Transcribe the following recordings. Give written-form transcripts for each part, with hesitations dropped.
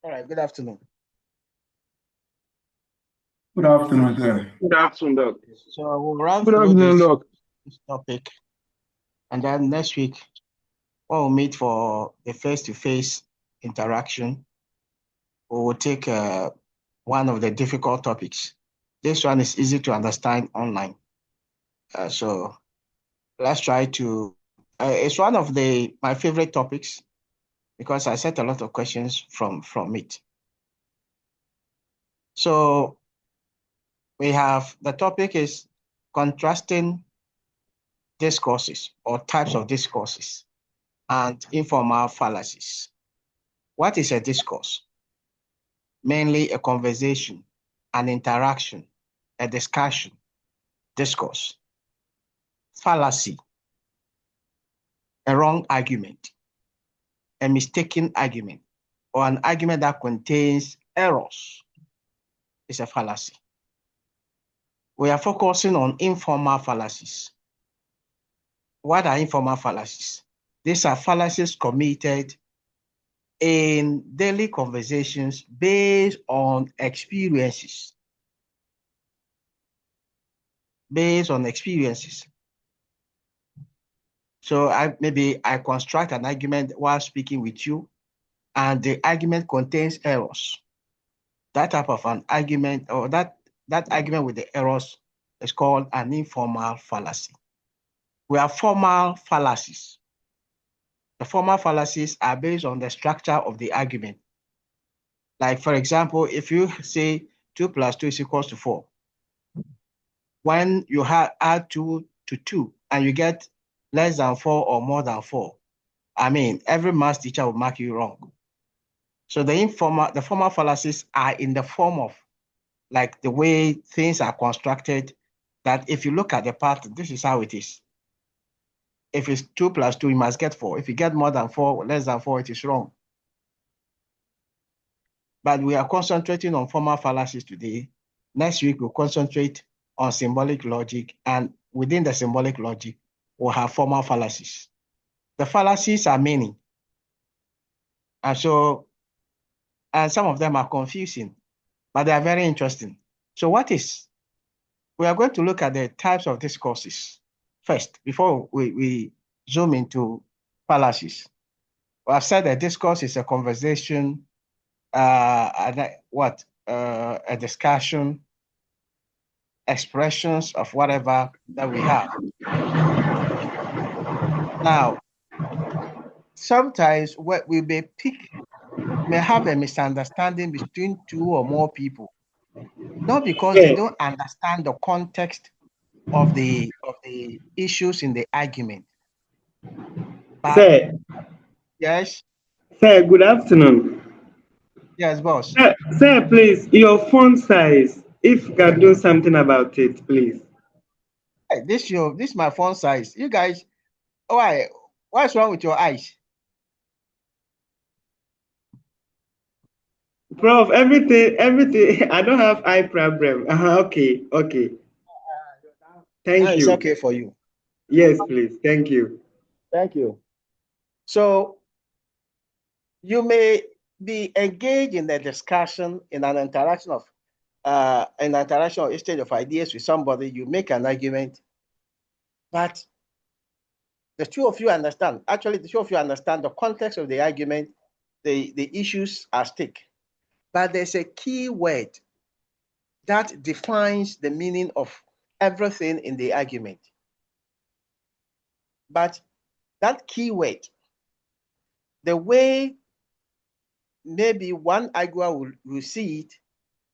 All right, good afternoon. Good afternoon, sir. Good afternoon, Doc. So we'll run Good through afternoon, Doc. this topic, and then next week when we meet for the face-to-face interaction, we will take one of the difficult topics. This one is easy to understand online. So let's try to. It's one of my favorite topics because I set a lot of questions from it. So we have the topic is contrasting discourses or types of discourses and informal fallacies. What is a discourse? Mainly a conversation, an interaction, a discussion, discourse. Fallacy, a wrong argument, a mistaken argument, or an argument that contains errors is a fallacy. We are focusing on informal fallacies. What are informal fallacies? These are fallacies committed in daily conversations based on experiences. So maybe I construct an argument while speaking with you, and the argument contains errors. That type of an argument, or that argument with the errors, is called an informal fallacy. We have formal fallacies. The formal fallacies are based on the structure of the argument. Like, for example, if you say 2 plus 2 is equals to 4, when you add 2 to 2 and you get less than 4 or more than 4, I mean, every math teacher will mark you wrong. So the formal fallacies are in the form of like the way things are constructed, that if you look at the pattern, this is how it is. If it's 2 plus 2, you must get 4. If you get more than 4, less than 4, it is wrong. But we are concentrating on formal fallacies today. Next week, we'll concentrate on symbolic logic, and within the symbolic logic, we'll have formal fallacies. The fallacies are many. And some of them are confusing, but they are very interesting. So we are going to look at the types of discourses first, before we zoom into fallacies. I've said that discourse is a conversation, a discussion, expressions of whatever that we have. Now, sometimes what we may have a misunderstanding between two or more people, not because they don't understand the context of the issues in the argument. But Sir, yes, good afternoon. yes, boss. Sir, please, your font size, if you can do something about it, please. Hey, this my phone size. You guys, what's wrong with your eyes? Prof, everything, I don't have eye problem. Okay. Thank It's you. okay for you. Yes, please. Thank you. Thank you. So you may be engaged in a discussion, in an interaction or exchange of ideas with somebody. You make an argument, but the two of you understand. Actually, the two of you understand the context of the argument, the issues at stake. But there's a key word that defines the meaning of everything in the argument. But that key word, the way maybe one arguer will see it,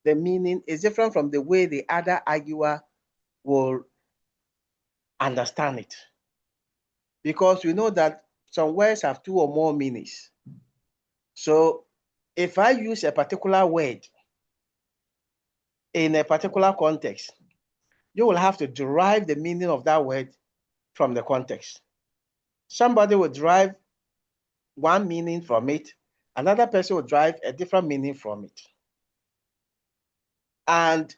the meaning is different from the way the other arguer will understand it. Because we know that some words have 2 or more meanings. So if I use a particular word in a particular context, you will have to derive the meaning of that word from the context. Somebody will derive one meaning from it, another person will derive a different meaning from it. And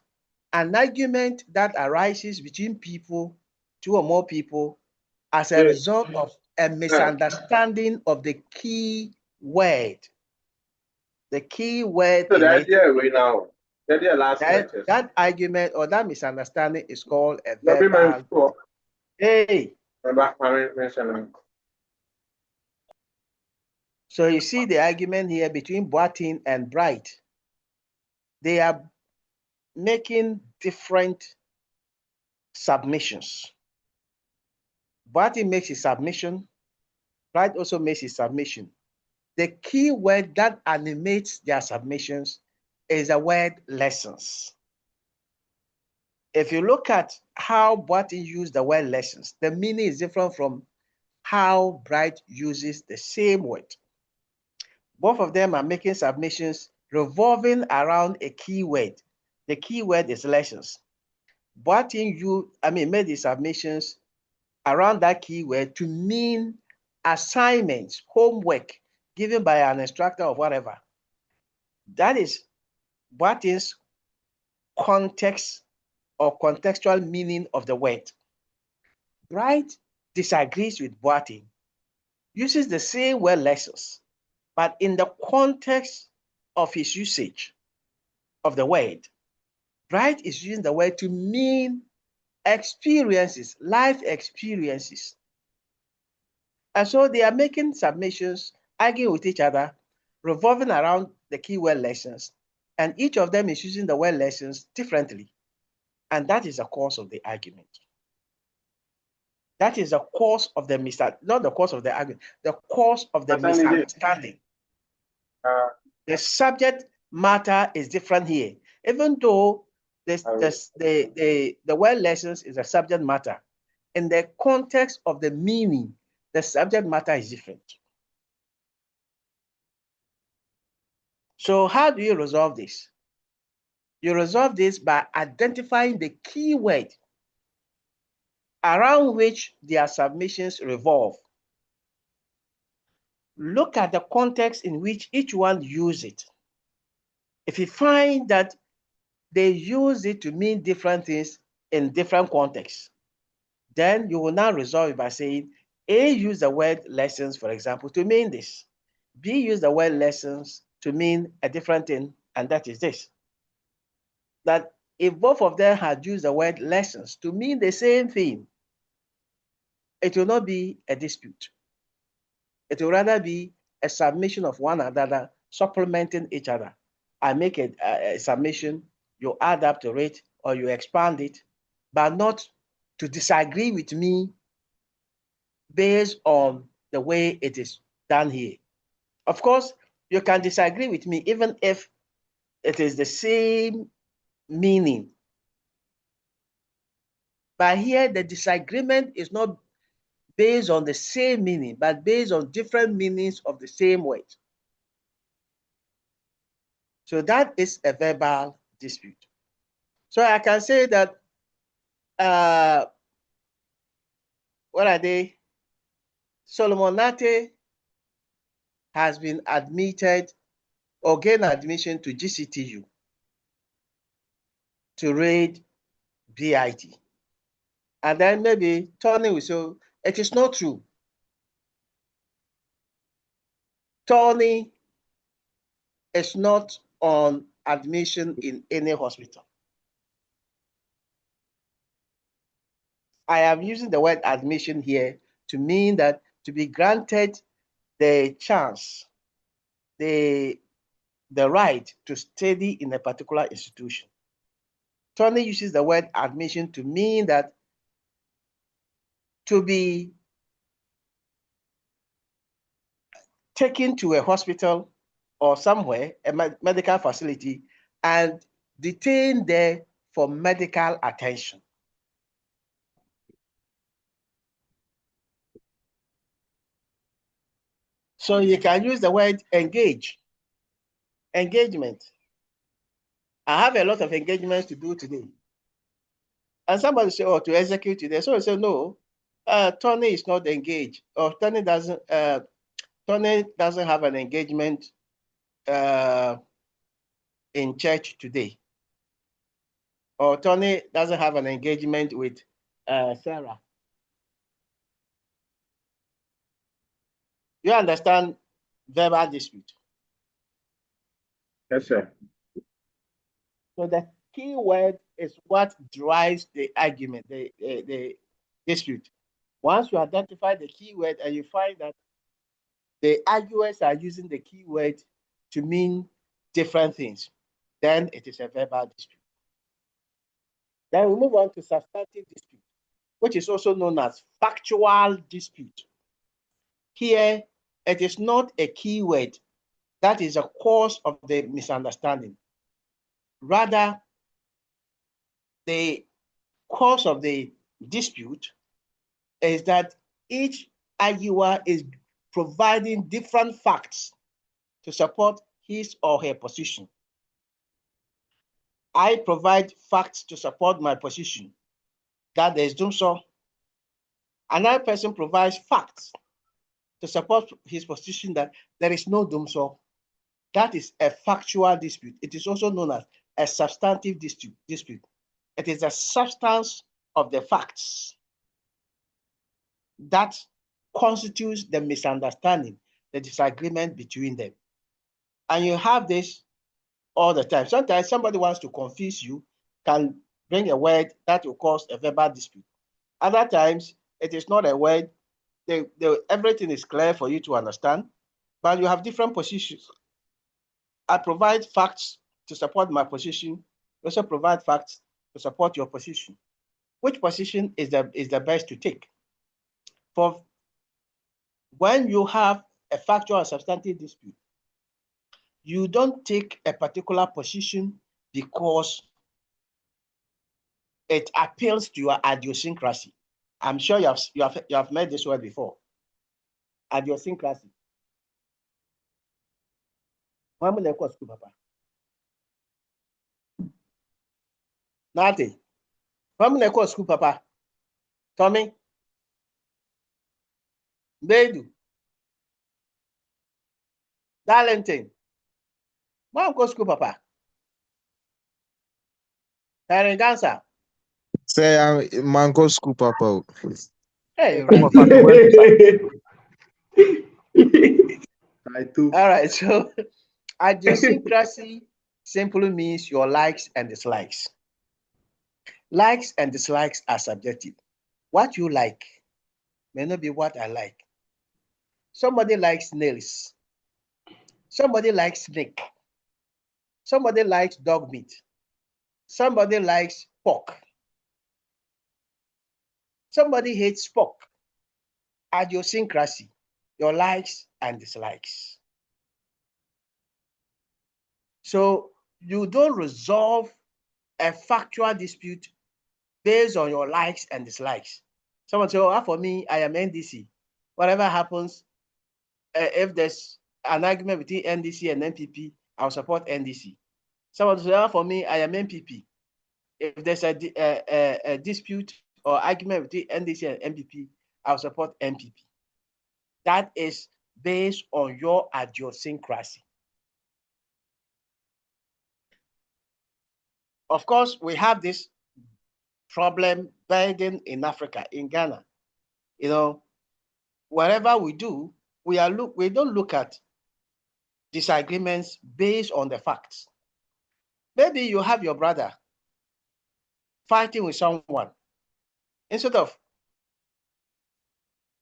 an argument that arises between people, 2 or more people, as a result of a misunderstanding of the key word the key word So in the it, idea right now, the idea last lecture. that argument or that misunderstanding is called a Let me verbal. sure. Hey, Back mention. so you see the argument here between Boatin and Bright. They are making different submissions. Boatin makes his submission. Bright also makes his submission. The key word that animates their submissions is the word lessons. If you look at how Boatin used the word lessons, the meaning is different from how Bright uses the same word. Both of them are making submissions revolving around a key word. The key word is lessons. Boatin made the submissions around that key word to mean assignments, homework given by an instructor or whatever. That is Boatin's context or contextual meaning of the word. Bright disagrees with Boatin, uses the same word lessons, but in the context of his usage of the word, Bright is using the word to mean experiences, life experiences. And so they are making submissions, arguing with each other, revolving around the keyword lessons. And each of them is using the word lessons differently. And that is the cause of the argument. That is the cause of the not the cause of the argument, the cause of the misunderstanding. The subject matter is different here. Even though the word lessons is a subject matter, in the context of the meaning, the subject matter is different. So how do you resolve this? You resolve this by identifying the key word around which their submissions revolve. Look at the context in which each one uses it. If you find that they use it to mean different things in different contexts, then you will now resolve it by saying, A use the word lessons, for example, to mean this. B use the word lessons to mean a different thing, and that is this. That if both of them had used the word lessons to mean the same thing, it will not be a dispute. It will rather be a submission of one another, supplementing each other. I make a submission, you add up to it, or you expand it, but not to disagree with me based on the way it is done here. Of course, you can disagree with me even if it is the same meaning. But here, the disagreement is not based on the same meaning, but based on different meanings of the same word. So that is a verbal dispute. So I can say that, what are they? Solomon Nate has been admitted or gained admission to GCTU to read BIT. And then maybe Tony will say, it is not true. Tony is not on admission in any hospital. I am using the word admission here to mean that to be granted the chance, the right to study in a particular institution. Tony uses the word admission to mean that to be taken to a hospital or somewhere, a medical facility, and detained there for medical attention. So you can use the word engage, engagement. I have a lot of engagements to do today. And somebody say, oh, to execute today. So I say, no, Tony is not engaged, or Tony doesn't have an engagement in church today. Or Tony doesn't have an engagement with Sarah. You understand verbal dispute? Yes, sir. So the key word is what drives the argument, the dispute. Once you identify the key word and you find that the arguers are using the key word to mean different things, then it is a verbal dispute. Then we move on to substantive dispute, which is also known as factual dispute. Here, it is not a key word that is a cause of the misunderstanding. Rather, the cause of the dispute is that each arguer is providing different facts to support his or her position. I provide facts to support my position that there is doom so. Another person provides facts to support his position that there is no doom so. That is a factual dispute. It is also known as a substantive dispute. It is the substance of the facts that constitutes the misunderstanding, the disagreement between them. And you have this all the time. Sometimes somebody wants to confuse you, can bring a word that will cause a verbal dispute. Other times, it is not a word. Everything is clear for you to understand, but you have different positions. I provide facts to support my position. You also provide facts to support your position. Which position is the best to take? For when you have a factual or substantive dispute, you don't take a particular position because it appeals to your idiosyncrasy. I'm sure you have met this word before. Idiosyncrasy. Nothing. When school, Papa? Tommy? Bedu? Darlington? When go school, Papa? Karen dancer? Say I'm mango school papa. Hey, I too. all right. So idiosyncrasy simply means your likes and dislikes. Likes and dislikes are subjective. What you like may not be what I like. Somebody likes nails. Somebody likes snake. Somebody likes dog meat. Somebody likes pork. Somebody hates pork. Idiosyncrasy, your likes and dislikes. So you don't resolve a factual dispute based on your likes and dislikes. Someone say, oh, for me, I am NDC. Whatever happens, if there's an argument between NDC and NPP, I'll support NDC. Someone say, oh, for me, I am NPP. If there's a dispute or argument between NDC and NPP, I'll support NPP. That is based on your idiosyncrasy. Of course, we have this problem burden in Africa, in Ghana. You know, whatever we do, we don't look at disagreements based on the facts. Maybe you have your brother fighting with someone. Instead of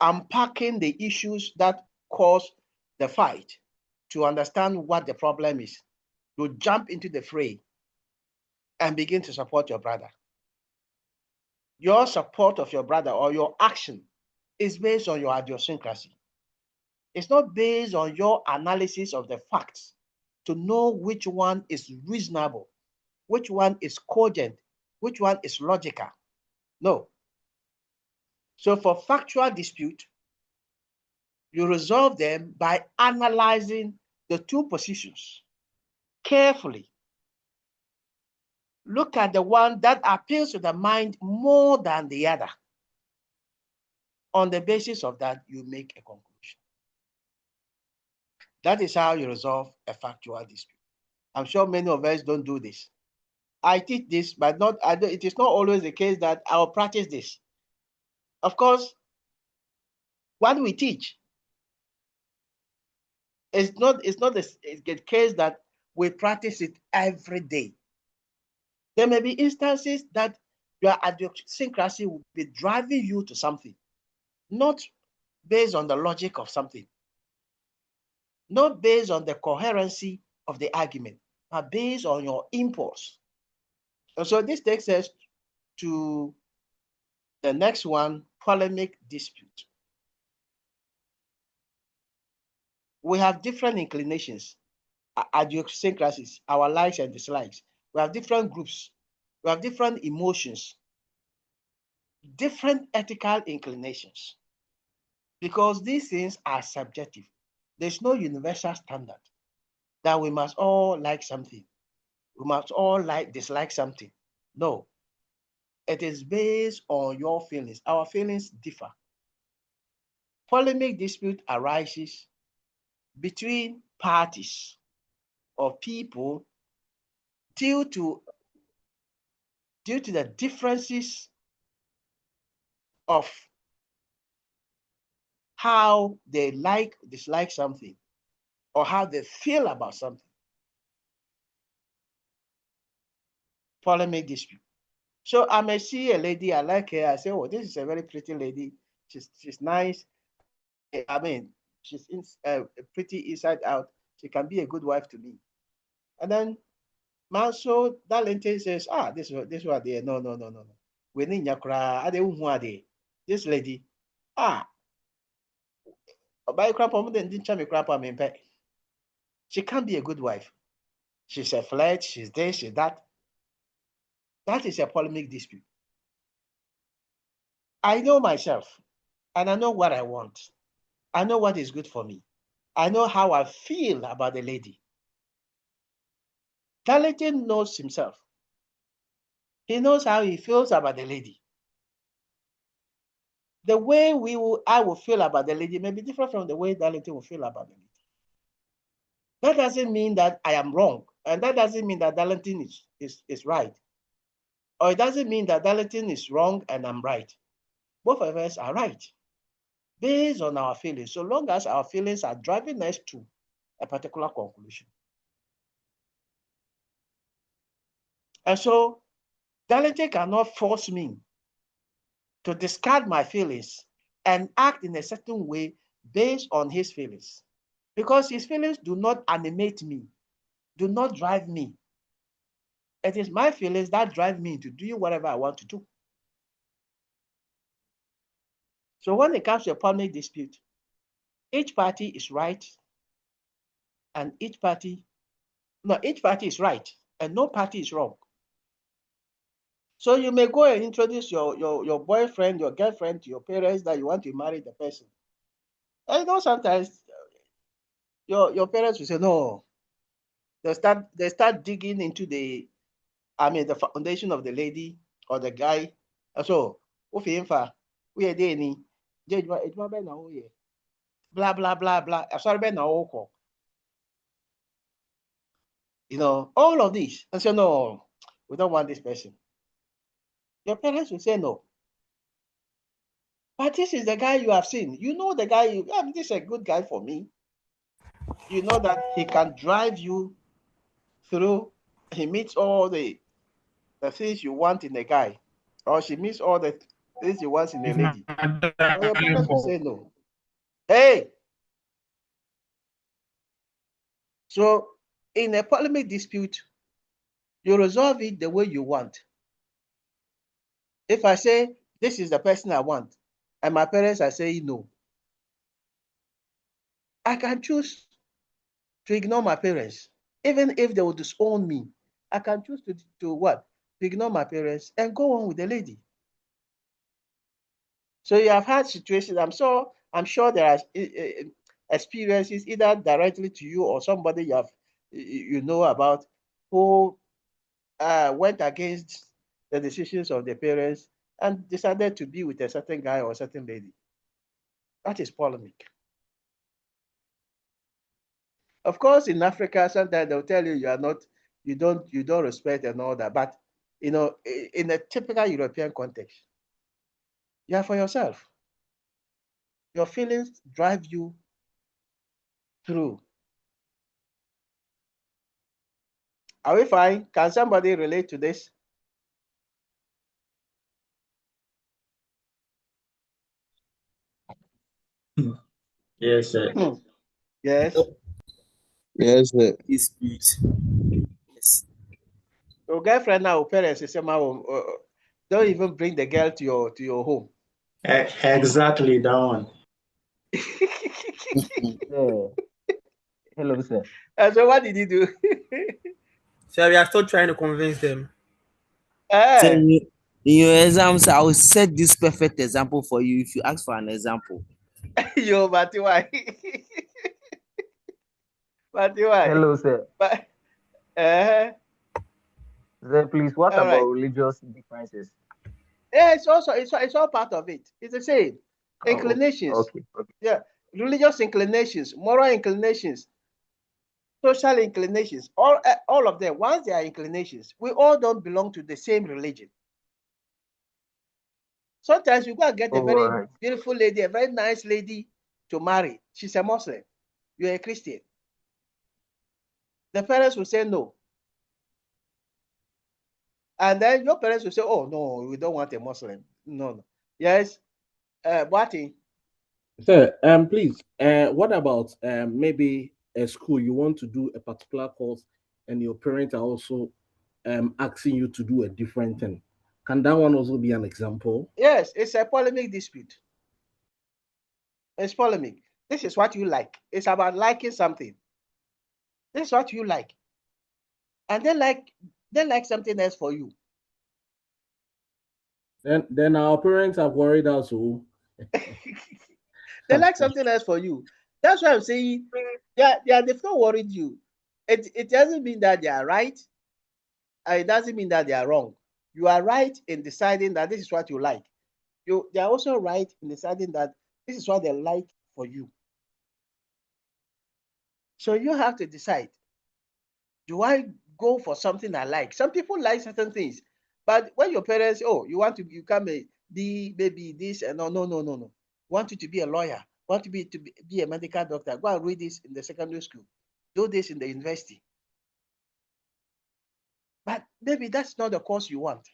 unpacking the issues that cause the fight to understand what the problem is, you jump into the fray and begin to support your brother. Your support of your brother or your action is based on your idiosyncrasy. It's not based on your analysis of the facts to know which one is reasonable, which one is cogent, which one is logical. No. So for factual dispute, you resolve them by analyzing the two positions carefully. Look at the one that appeals to the mind more than the other. On the basis of that, you make a conclusion. That is how you resolve a factual dispute. I'm sure many of us don't do this. I teach this, but it is not always the case that I will practice this. Of course, what we teach, it's not the case that we practice it every day. There may be instances that your idiosyncrasy will be driving you to something, not based on the logic of something, not based on the coherency of the argument, but based on your impulse. And so this takes us to the next one, polemic dispute. We have different inclinations, idiosyncrasies, our likes and dislikes. We have different groups. We have different emotions, different ethical inclinations, because these things are subjective. There's no universal standard that we must all like something. We must all dislike something. No, it is based on your feelings. Our feelings differ. Polemic dispute arises between parties or people due to the differences of how they dislike something, or how they feel about something. Polemic dispute. So I may see a lady, I like her, I say, oh, this is a very pretty lady. She's nice. I mean, she's pretty inside out. She can be a good wife to me. And then Manso Darlington says, this one there. No. We need Yakra. This lady, she can't be a good wife. She's a flirt, she's this, she's that. That is a polemic dispute. I know myself, and I know what I want. I know what is good for me. I know how I feel about the lady. Darlington knows himself. He knows how he feels about the lady. The way I will feel about the lady may be different from the way Darlington will feel about the lady. That doesn't mean that I am wrong, and that doesn't mean that Darlington is right. Or it doesn't mean that Darlington is wrong and I'm right. Both of us are right, based on our feelings, so long as our feelings are driving us to a particular conclusion. And so Darlington cannot force me to discard my feelings and act in a certain way based on his feelings, because his feelings do not animate me, do not drive me. It is my feelings that drive me to do whatever I want to do. So when it comes to a polemic dispute, each party is right, and each party is right, and no party is wrong. So you may go and introduce your boyfriend, your girlfriend to your parents that you want to marry the person. And sometimes your parents will say no. They start digging into the foundation of the lady or the guy. And so, blah blah blah blah. All of these. And so no, we don't want this person. Your parents will say no. But this is the guy you have seen. You know the guy, this is a good guy for me. You know that he can drive you through. He meets all the things you want in a guy. Or she meets all the things you want in a lady. So your parents will say no. Hey! So in a polemic dispute, you resolve it the way you want. If I say, this is the person I want, and my parents are saying no, I can choose to ignore my parents. Even if they will disown me, I can choose to what? To ignore my parents and go on with the lady. So you have had situations, I'm sure there are experiences either directly to you or somebody you know about who went against the decisions of their parents and decided to be with a certain guy or a certain lady. That is polemic. Of course, in Africa, sometimes they'll tell you you don't respect and all that. But in a typical European context, you are for yourself. Your feelings drive you through. Are we fine? Can somebody relate to this? Yes, sir. Yes. Yes, sir. Dispute. Yes. Your girlfriend now, parents, don't even bring the girl to your home. Exactly that one. Sir. Hello, sir. And so what did you do? So we are still trying to convince them. Sir, Eh, in your exams, I will set this perfect example for you if you ask for an example. yo, but why? But why? Hello, sir. But Sir, please, what all about right. religious differences? Yeah, it's all part of it. It's the same. Oh, Inclinations. okay, okay. Yeah, religious inclinations, moral inclinations, social inclinations, all of them. Once they are inclinations, we all don't belong to the same religion. Sometimes you go and get a Oh, all very right. beautiful lady, a very nice lady to marry. She's a Muslim. You're a Christian. The parents will say no. And then your parents will say, oh, no, we don't want a Muslim. No, no. Yes. Bati. Sir, please, what about maybe a school you want to do a particular course and your parents are also asking you to do a different thing? Can that one also be an example? Yes, it's a polemic dispute. It's polemic. This is what you like. It's about liking something. This is what you like. And they like something else for you. Then our parents have worried us. Oh, They like something else for you. That's why I'm saying they've not worried you. It doesn't mean that they are right, and it doesn't mean that they are wrong. You are right in deciding that this is what you like. They are also right in deciding that this is what they like for you. So you have to decide, do I go for something I like? Some people like certain things, but when your parents, oh, you want to become a maybe this, and no. Want you to be a lawyer, want to be a medical doctor, go and read this in the secondary school, do this in the university. But maybe that's not the course you want.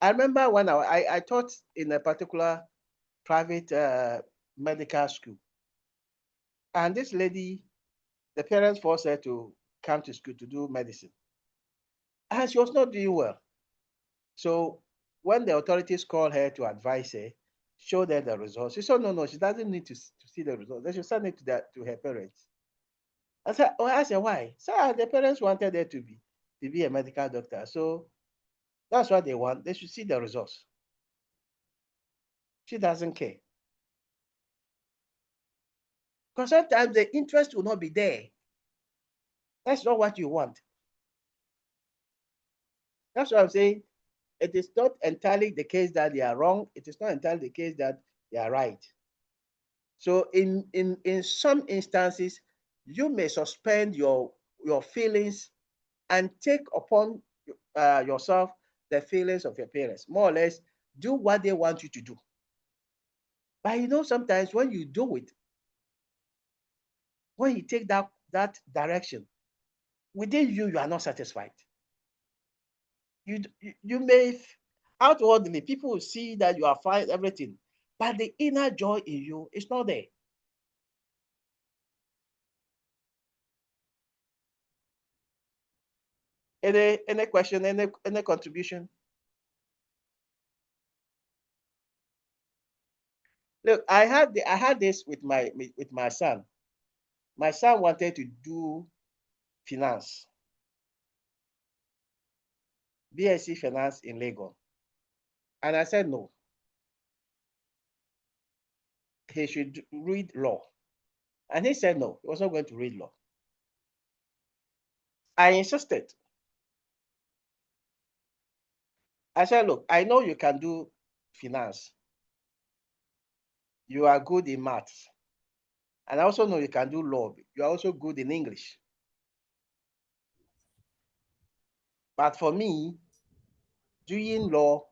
I remember when I taught in a particular private medical school, and this lady, the parents forced her to come to school to do medicine, and she was not doing well. So when the authorities called her to advise her, show her the results, she said, no, she doesn't need to see the results. They should send it to her parents. I said, why? So the parents wanted her to be a medical doctor. So that's what they want. They should see the results. She doesn't care. Because sometimes the interest will not be there. That's not what you want. That's what I'm saying. It is not entirely the case that they are wrong. It is not entirely the case that they are right. So in some instances, you may suspend your feelings and take upon yourself the feelings of your parents. More or less, do what they want you to do. But sometimes when you do it, when you take that direction, within you are not satisfied. You may outwardly people will see that you are fine, everything, but the inner joy in you is not there. Any question, any contribution? Look, I had this with my son. My son wanted to do finance, BSc finance in Lagos, and I said no. He should read law, and he said no. He was not going to read law. I insisted. I said, look, I know you can do finance. You are good in maths. And I also know you can do law. You are also good in English. But for me, doing law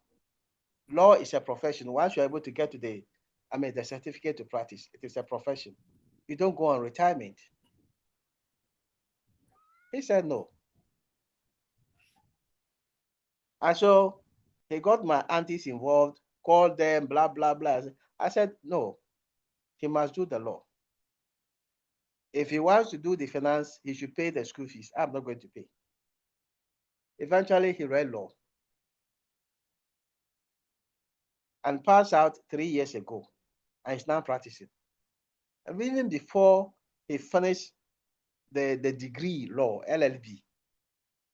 is a profession. Once you're able to get to the certificate to practice, it is a profession. You don't go on retirement. He said no. And so he got my aunties involved, called them, blah, blah, blah. I said, no, he must do the law. If he wants to do the finance, he should pay the school fees. I'm not going to pay. Eventually, he read law and passed out 3 years ago, and he's now practicing. And even before he finished the degree law, LLB,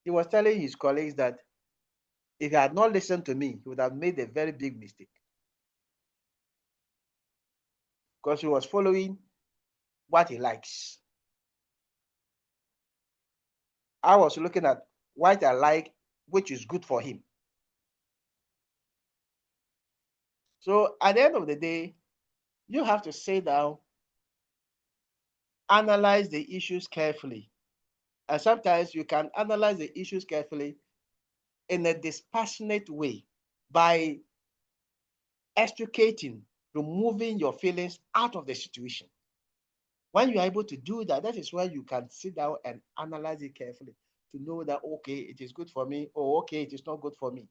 he was telling his colleagues that if he had not listened to me, he would have made a very big mistake. Because he was following what he likes. I was looking at what I like, which is good for him. So at the end of the day, you have to sit down, analyze the issues carefully. And sometimes you can analyze the issues carefully in a dispassionate way by extricating, removing your feelings out of the situation. When you're able to do that, that is where you can sit down and analyze it carefully to know that, okay, it is good for me, or okay, it is not good for me.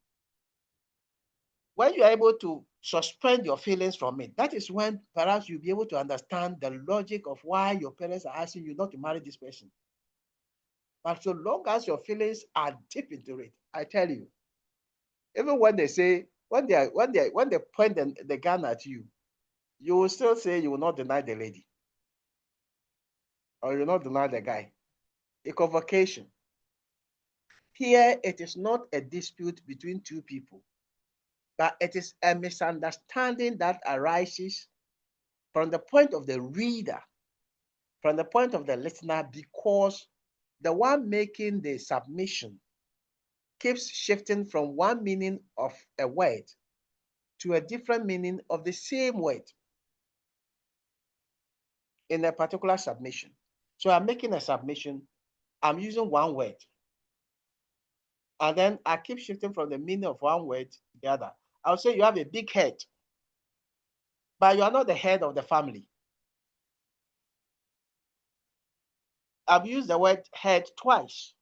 When you're able to suspend your feelings from it, that is when perhaps you'll be able to understand the logic of why your parents are asking you not to marry this person. But so long as your feelings are deep into it, I tell you, even when they say, when they point the gun at you, you will still say you will not deny the lady. Or you will not deny the guy. A convocation. Here, it is not a dispute between two people, but it is a misunderstanding that arises from the point of the reader, from the point of the listener, because the one making the submission keeps shifting from one meaning of a word to a different meaning of the same word in a particular submission. So I'm making a submission, I'm using one word, and then I keep shifting from the meaning of one word to the other. I'll say you have a big head, but you are not the head of the family. I've used the word head twice.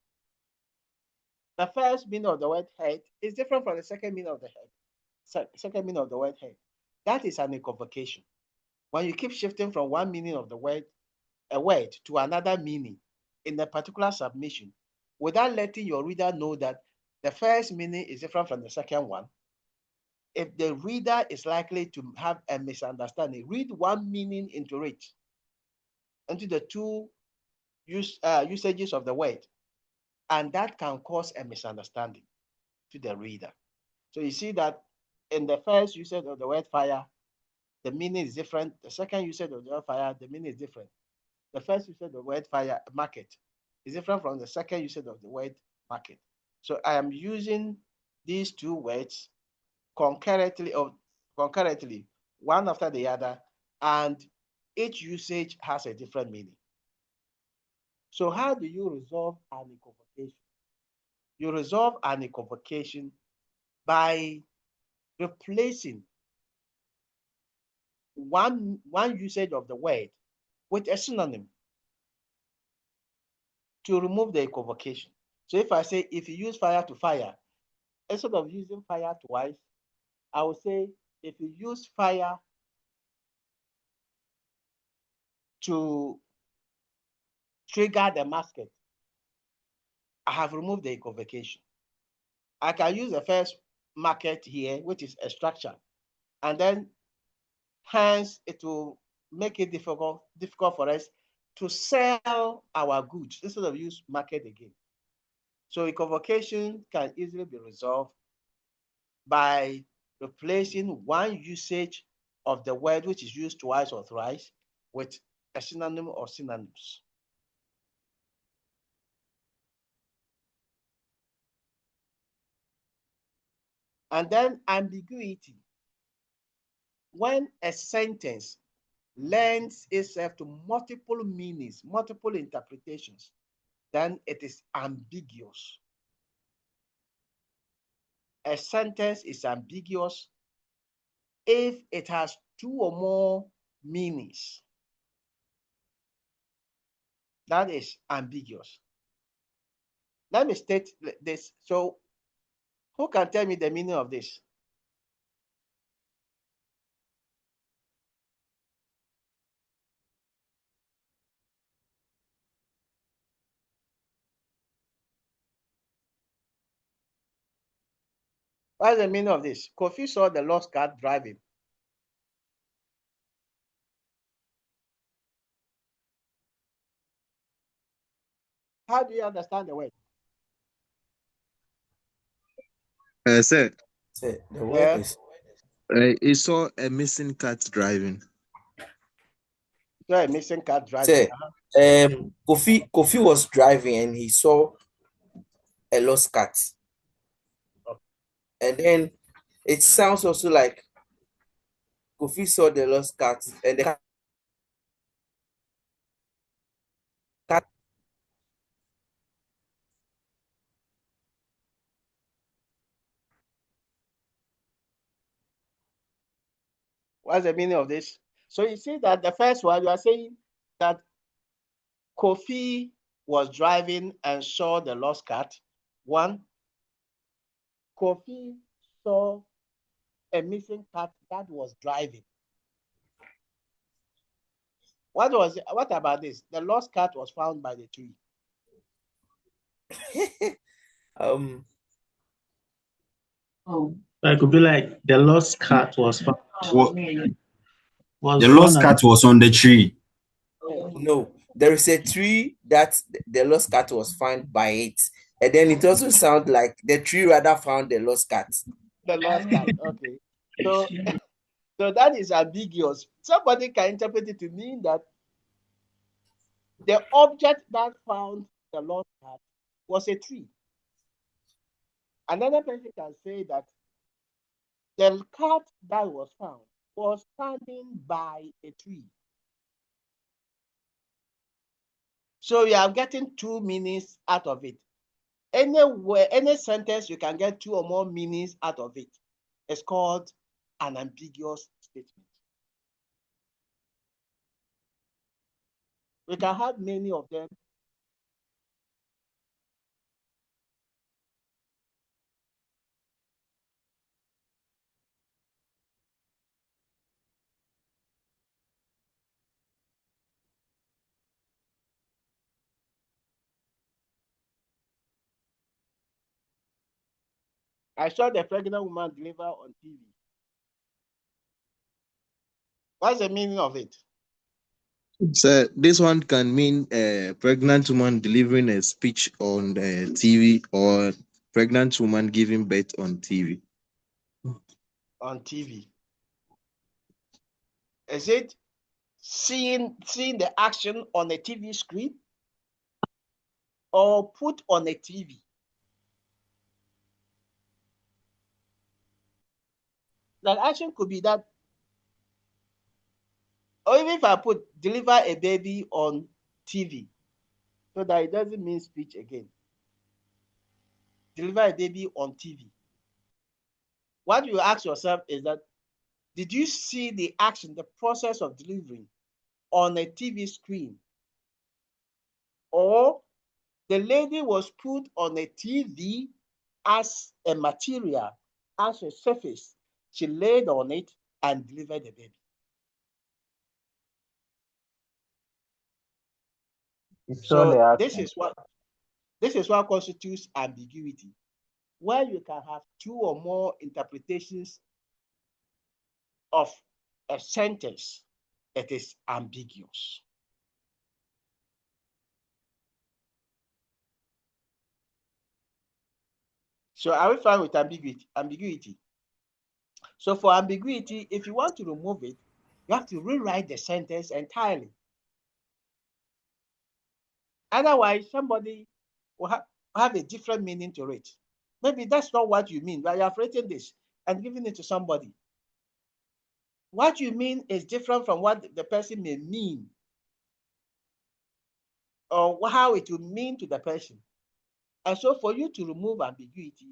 The first meaning of the word head is different from the second meaning of the head. Second meaning of the word head. That is an equivocation. When you keep shifting from one meaning of the word, a word, to another meaning in a particular submission, without letting your reader know that the first meaning is different from the second one, if the reader is likely to have a misunderstanding, read one meaning into it, into the two usages of the word, and that can cause a misunderstanding to the reader. So you see that in the first usage of the word fire, the meaning is different. The second usage of the word fire, the meaning is different. The first usage of the word fire, market, is different from the second usage of the word market. So I am using these two words concurrently, one after the other, and each usage has a different meaning. So how do you resolve an equivocation? You resolve an equivocation by replacing one usage of the word with a synonym to remove the equivocation. So if I say, if you use fire to fire, instead of using fire twice, I will say, if you use fire to trigger the musket, I have removed the equivocation. I can use the first market here, which is a structure, and then hence it will make it difficult for us to sell our goods instead of use market again. So equivocation can easily be resolved by replacing one usage of the word which is used twice or thrice with a synonym or synonyms. And then ambiguity. When a sentence lends itself to multiple meanings, multiple interpretations, then it is ambiguous. A sentence is ambiguous if it has two or more meanings. That is ambiguous. Let me state this. So who can tell me the meaning of this? What is the meaning of this? Kofi saw the lost cat driving. How do you understand the word? Sir, Say, the word Yeah. is he saw a missing cat driving. So a missing cat driving. say Kofi was driving and he saw a lost cat. Okay. And then it sounds also like Kofi saw the lost cat and the cat. What's the meaning of this? So you see that the first one, you are saying that Kofi was driving and saw the lost cat. One, Kofi saw a missing cat that was driving. What about this? The lost cat was found by the tree. It could be like the lost cat was found. The lost cat was on the tree. No, there is a tree that the lost cat was found by it. And then it also sounds like the tree rather found the lost cat. The lost cat. Okay. So, so that is ambiguous. Somebody can interpret it to mean that the object that found the lost cat was a tree. Another person can say that the cat that was found was standing by a tree. So you are getting two meanings out of it. Anywhere, any sentence, you can get two or more meanings out of it. It's called an ambiguous statement. We can have many of them. I saw the pregnant woman deliver on TV. What's the meaning of it? So this one can mean a pregnant woman delivering a speech on the TV or pregnant woman giving birth on TV. On TV. Is it seeing the action on a TV screen or put on a TV? That action could be that, or even if I put deliver a baby on TV, so that it doesn't mean speech again. Deliver a baby on TV. What you ask yourself is that, did you see the action, the process of delivering on a TV screen? Or the lady was put on a TV as a material, as a surface. She laid on it and delivered the baby. So this is what constitutes ambiguity, where you can have two or more interpretations of a sentence. It is ambiguous. So are we fine with ambiguity? So for ambiguity, if you want to remove it, you have to rewrite the sentence entirely. Otherwise, somebody will have a different meaning to it. Maybe that's not what you mean, but you have written this and given it to somebody. What you mean is different from what the person may mean, or how it will mean to the person. And so for you to remove ambiguity,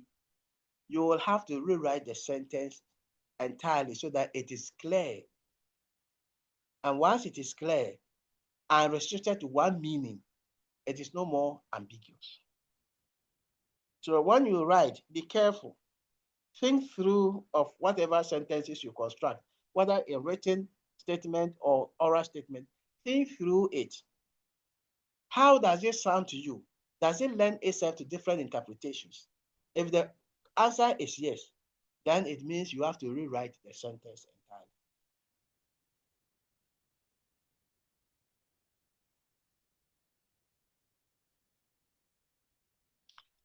you will have to rewrite the sentence entirely so that it is clear. And once it is clear and restricted to one meaning, it is no more ambiguous. So when you write, be careful. Think through of whatever sentences you construct, whether a written statement or oral statement. Think through it. How does it sound to you? Does it lend itself to different interpretations? If the answer is yes, then it means you have to rewrite the sentence entirely.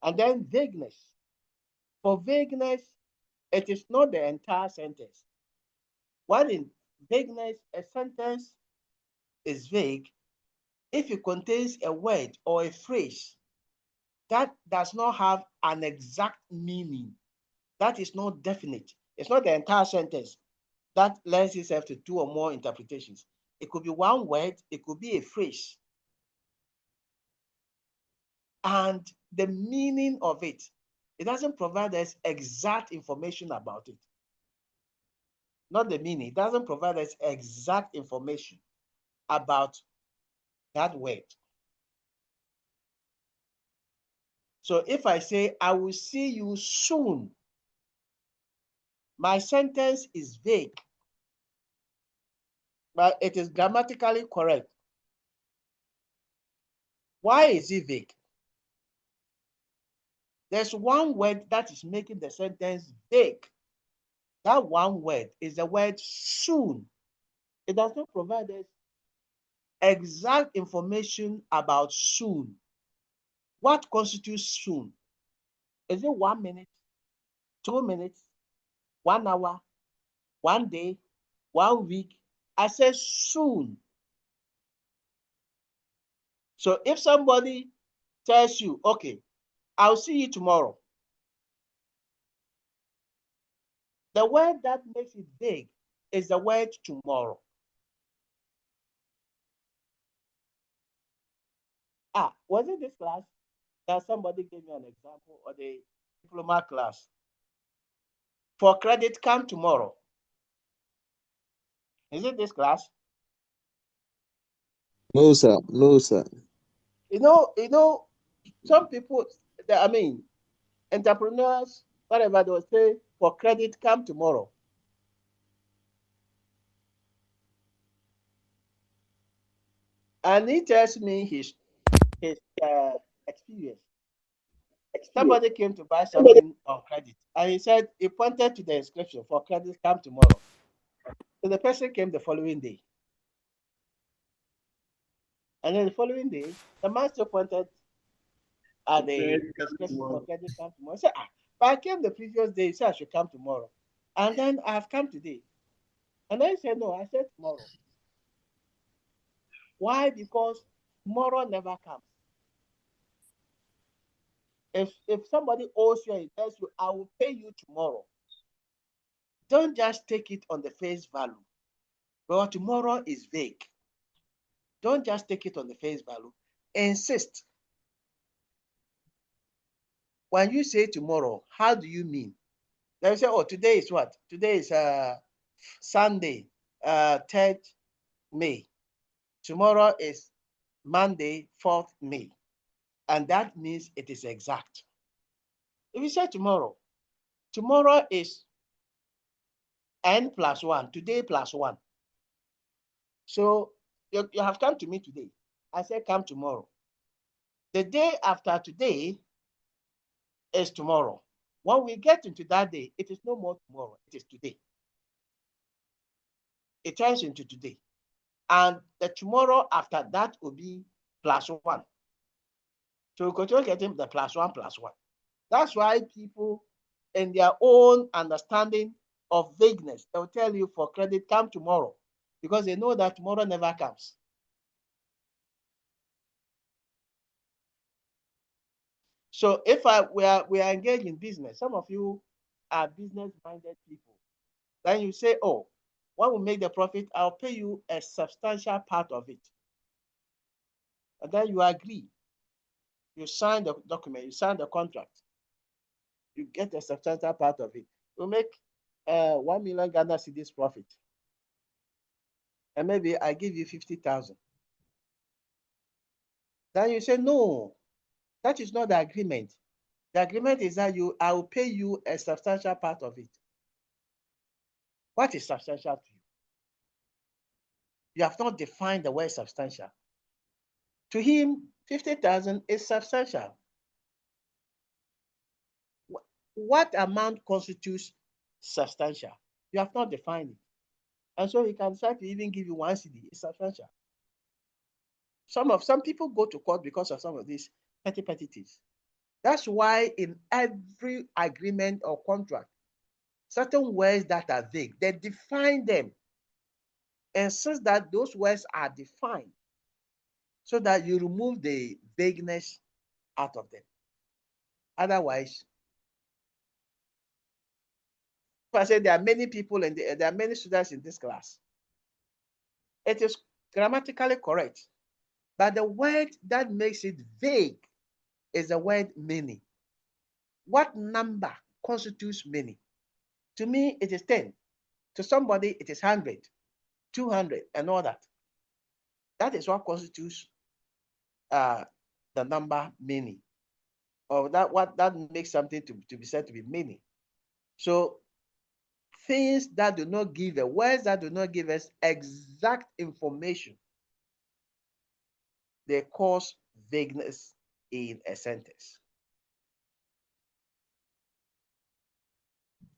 And then vagueness. For vagueness, it is not the entire sentence. While in vagueness, a sentence is vague if it contains a word or a phrase that does not have an exact meaning, that is not definite. It's not the entire sentence that lends itself to two or more interpretations. It could be one word, it could be a phrase. And the meaning of it, it doesn't provide us exact information about it. Not the meaning, it doesn't provide us exact information about that word. So if I say, I will see you soon, my sentence is vague, but it is grammatically correct. Why is it vague? There's one word that is making the sentence vague. That one word is the word soon. It does not provide us exact information about soon. What constitutes soon? Is it 1 minute, 2 minutes, 1 hour, 1 day, 1 week? I said soon. So if somebody tells you, okay, I'll see you tomorrow, the word that makes it vague is the word tomorrow. Was it this class that somebody gave me an example, or the diploma class? For credit, come tomorrow. Is it this class? No, sir. No, sir. You know, some people, entrepreneurs, whatever, they'll say, for credit, come tomorrow. And he tells me his experience. Somebody came to buy something on credit, and he said he pointed to the inscription, for credit, come tomorrow. So the person came the following day. And then the following day, the man still pointed at the inscription, for credit, come tomorrow. I said, but I came the previous day, he said I should come tomorrow. And then I have come today. And then he said, no, I said tomorrow. Why? Because tomorrow never comes. If somebody owes you and tells you, I will pay you tomorrow, don't just take it on the face value. But tomorrow is vague. Don't just take it on the face value. Insist. When you say tomorrow, how do you mean? They say, oh, today is what? Today is Sunday, 3rd May. Tomorrow is Monday, 4th May. And that means it is exact. If you say tomorrow is n plus 1, today plus 1. So you have come to me today. I said, come tomorrow. The day after today is tomorrow. When we get into that day, it is no more tomorrow, it is today. It turns into today. And the tomorrow after that will be plus 1. So we continue getting the plus 1 plus 1. That's why people, in their own understanding of vagueness, they'll tell you for credit, come tomorrow, because they know that tomorrow never comes. So if we are engaged in business, some of you are business-minded people, then you say, oh, when we make the profit, I'll pay you a substantial part of it. And then you agree. You sign the document, you sign the contract. You get a substantial part of it. You make 1 million Ghana cedis profit. And maybe I give you 50,000. Then you say, no, that is not the agreement. The agreement is that I will pay you a substantial part of it. What is substantial to you? You have not defined the word substantial. To him, 50,000 is substantial. What amount constitutes substantial? You have not defined it. And so he can decide to even give you 1 cedi. It's substantial. Some people go to court because of some of these petty things. That's why in every agreement or contract, certain words that are vague, they define them. And since that those words are defined, so that you remove the vagueness out of them. Otherwise, if I say there are many people and there are many students in this class, it is grammatically correct, but the word that makes it vague is the word many. What number constitutes many? To me, it is 10. To somebody, it is 100, 200, and all that. That is what constitutes the number many, or that makes something to be said to be many. So things that do not give words that do not give us exact information, they cause vagueness in a sentence.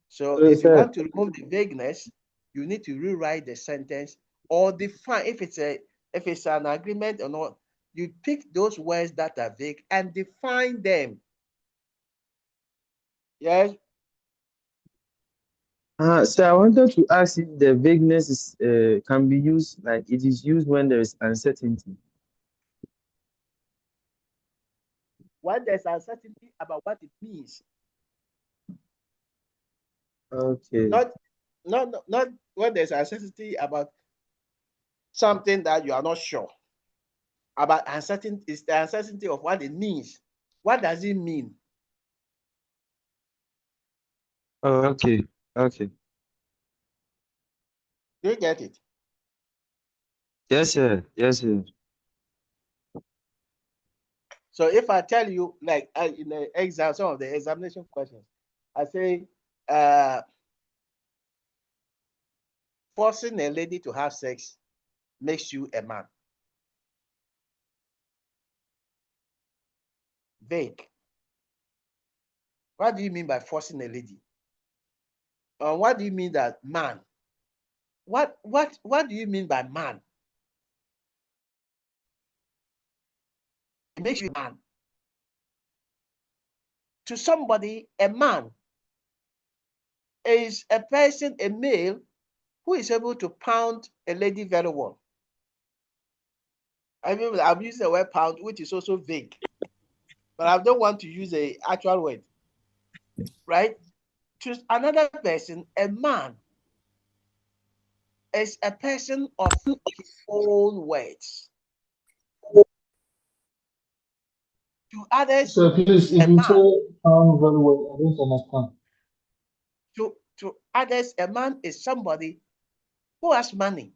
So if you want to remove the vagueness, you need to rewrite the sentence or define if it's an agreement or not. You pick those words that are vague and define them. Yes. So I wanted to ask if the vagueness is can be used, like it is used when there is uncertainty. When there's uncertainty about what it means. Okay. Not when there's uncertainty about something that you are not sure about. Uncertainty is the uncertainty of what it means. What does it mean? Oh, okay. Okay. Do you get it? Yes, sir. Yes, sir. So if I tell you, like in the exam, some of the examination questions, I say, forcing a lady to have sex makes you a man. Vague. What do you mean by forcing a lady? What do you mean that man? What do you mean by man? It makes you a man. To somebody, a man is a person, a male, who is able to pound a lady very well. I mean, I'm using the word pound, which is also vague, but I don't want to use an actual word, right? To another person, a man is a person of his own words. To others, So please, if a you man. say pound very well, I don't understand. To others, a man is somebody who has money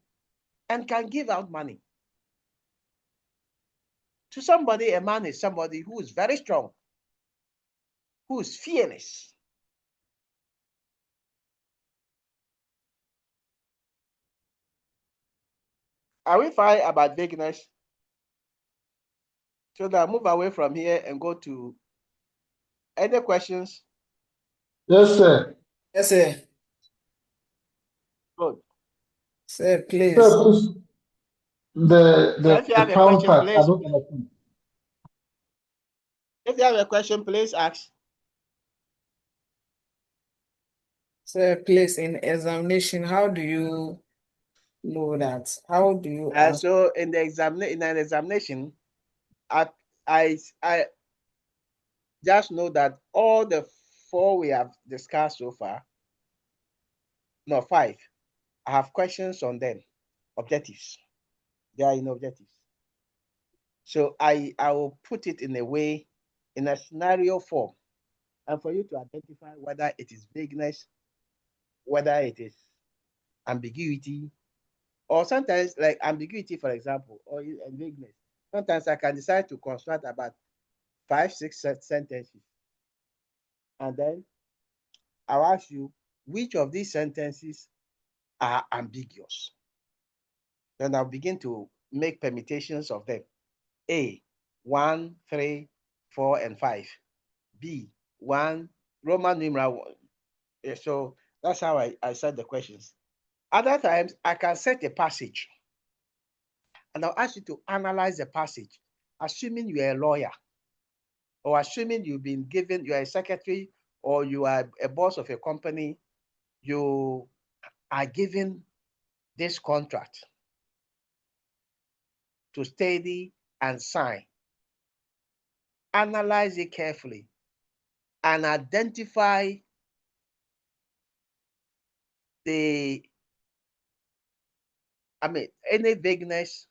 and can give out money. To somebody, a man is somebody who is very strong, who is fearless. Are we fine about vagueness? So that I move away from here and go to any questions? Yes, sir. Yes, sir. Good. Sir, please. Sir, please. So if you have The a pound question, part, I please. don't understand. If you have a question, please ask. Sir, please, in examination, how do you know that? How do you answer? So in an examination, I just know that all the 4 we have discussed so far, no, 5, I have questions on them, objectives. They are in objectives. So I will put it in a way, in a scenario form, and for you to identify whether it is vagueness, whether it is ambiguity, or sometimes like ambiguity, for example, or vagueness. Sometimes I can decide to construct about 5, 6 sentences And then I'll ask you, which of these sentences are ambiguous? Then I'll begin to make permutations of them. A, 1, 3, 4, and 5. B, 1, Roman numeral 1. So that's how I set the questions. Other times, I can set a passage, and I'll ask you to analyze the passage, assuming you are a lawyer, or assuming you've been given, you are a secretary, or you are a boss of a company, you are given this contract to study and sign. Analyze it carefully and identify any vagueness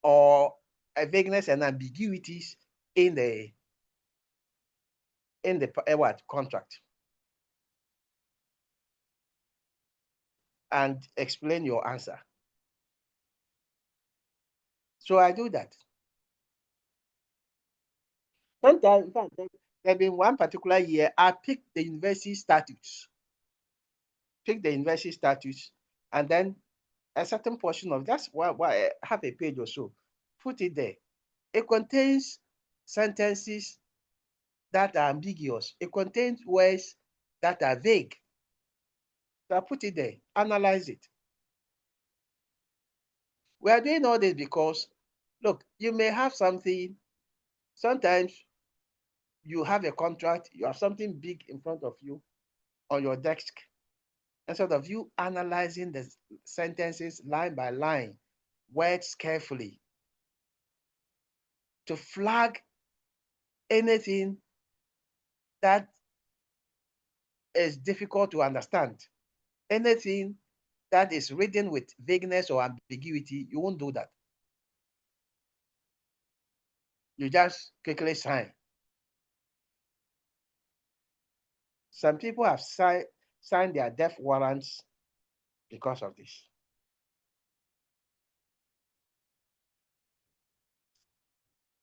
or a vagueness and ambiguities in the contract, and explain your answer. So I do that. Sometimes, in fact, there been one particular year I picked the university statutes. And then a certain portion of that's why half a page or so, put it there. It contains sentences that are ambiguous. It contains words that are vague. So I put it there, analyze it. We are doing all this because, look, you may have something, sometimes you have a contract, you have something big in front of you on your desk. Instead of you analyzing the sentences line by line, words carefully, to flag anything that is difficult to understand, anything that is written with vagueness or ambiguity, you won't do that. You just quickly sign. Some people have signed their death warrants because of this.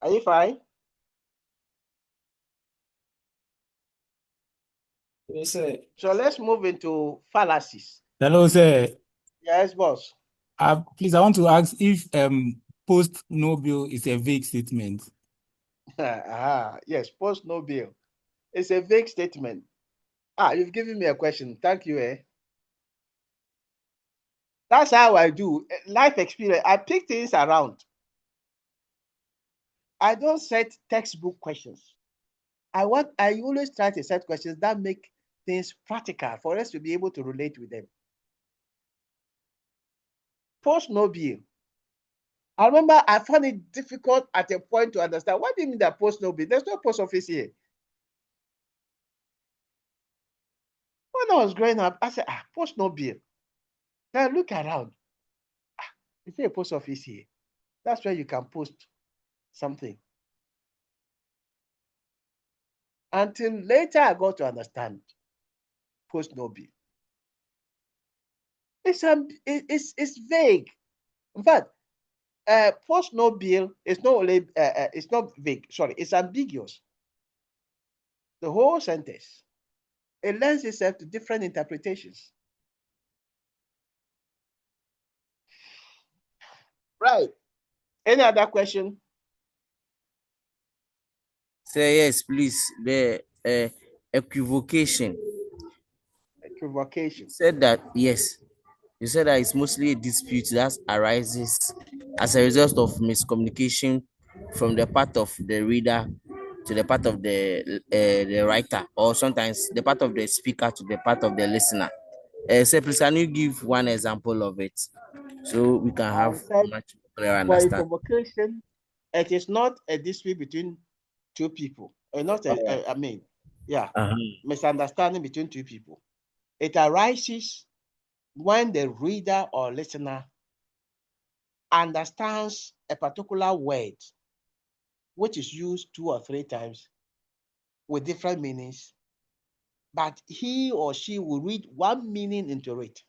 Are you fine? Yes, sir. So let's move into fallacies. Hello, sir. Yes, boss. Please, I want to ask if post no bill is a vague statement. Yes, post no bill. It's a vague statement. You've given me a question. Thank you. That's how I do. Life experience. I pick things around. I don't set textbook questions. I always try to set questions that make things practical for us to be able to relate with them. Post no bill. I remember I found it difficult at a point to understand. What do you mean that post no bill? There's no post office here. When I was growing up, I said, post no bill. Then I look around. Is there a post office here? That's where you can post something. Until later, I got to understand post no bill. It's vague. In fact, post no bill is not only it's not vague. Sorry, it's ambiguous. The whole sentence, it lends itself to different interpretations. Right. Any other question? Say yes, please. The equivocation. Equivocation. You said that yes. You said that it's mostly a dispute that arises as a result of miscommunication from the part of the reader to the part of the writer, or sometimes the part of the speaker to the part of the listener. So please, can you give one example of it so we can have much clearer For understanding? equivocation, it is not a dispute between two people, or not misunderstanding between two people. It arises when the reader or listener understands a particular word which is used 2 or 3 times with different meanings, but he or she will read one meaning into it.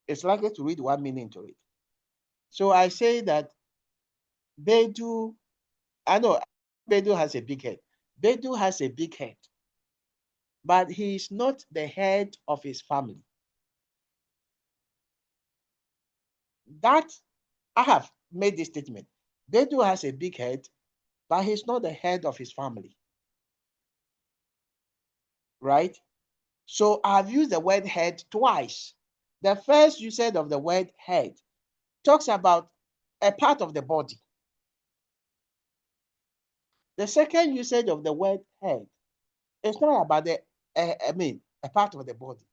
It's likely to read one meaning into it. So I say that Bedu, I know Bedu has a big head. Bedu has a big head, but he is not the head of his family. That I have made this statement. Bedu has a big head, but he's not the head of his family. Right? So I've used the word head twice. The first usage of the word head talks about a part of the body. The second usage of the word head is not about a part of the body.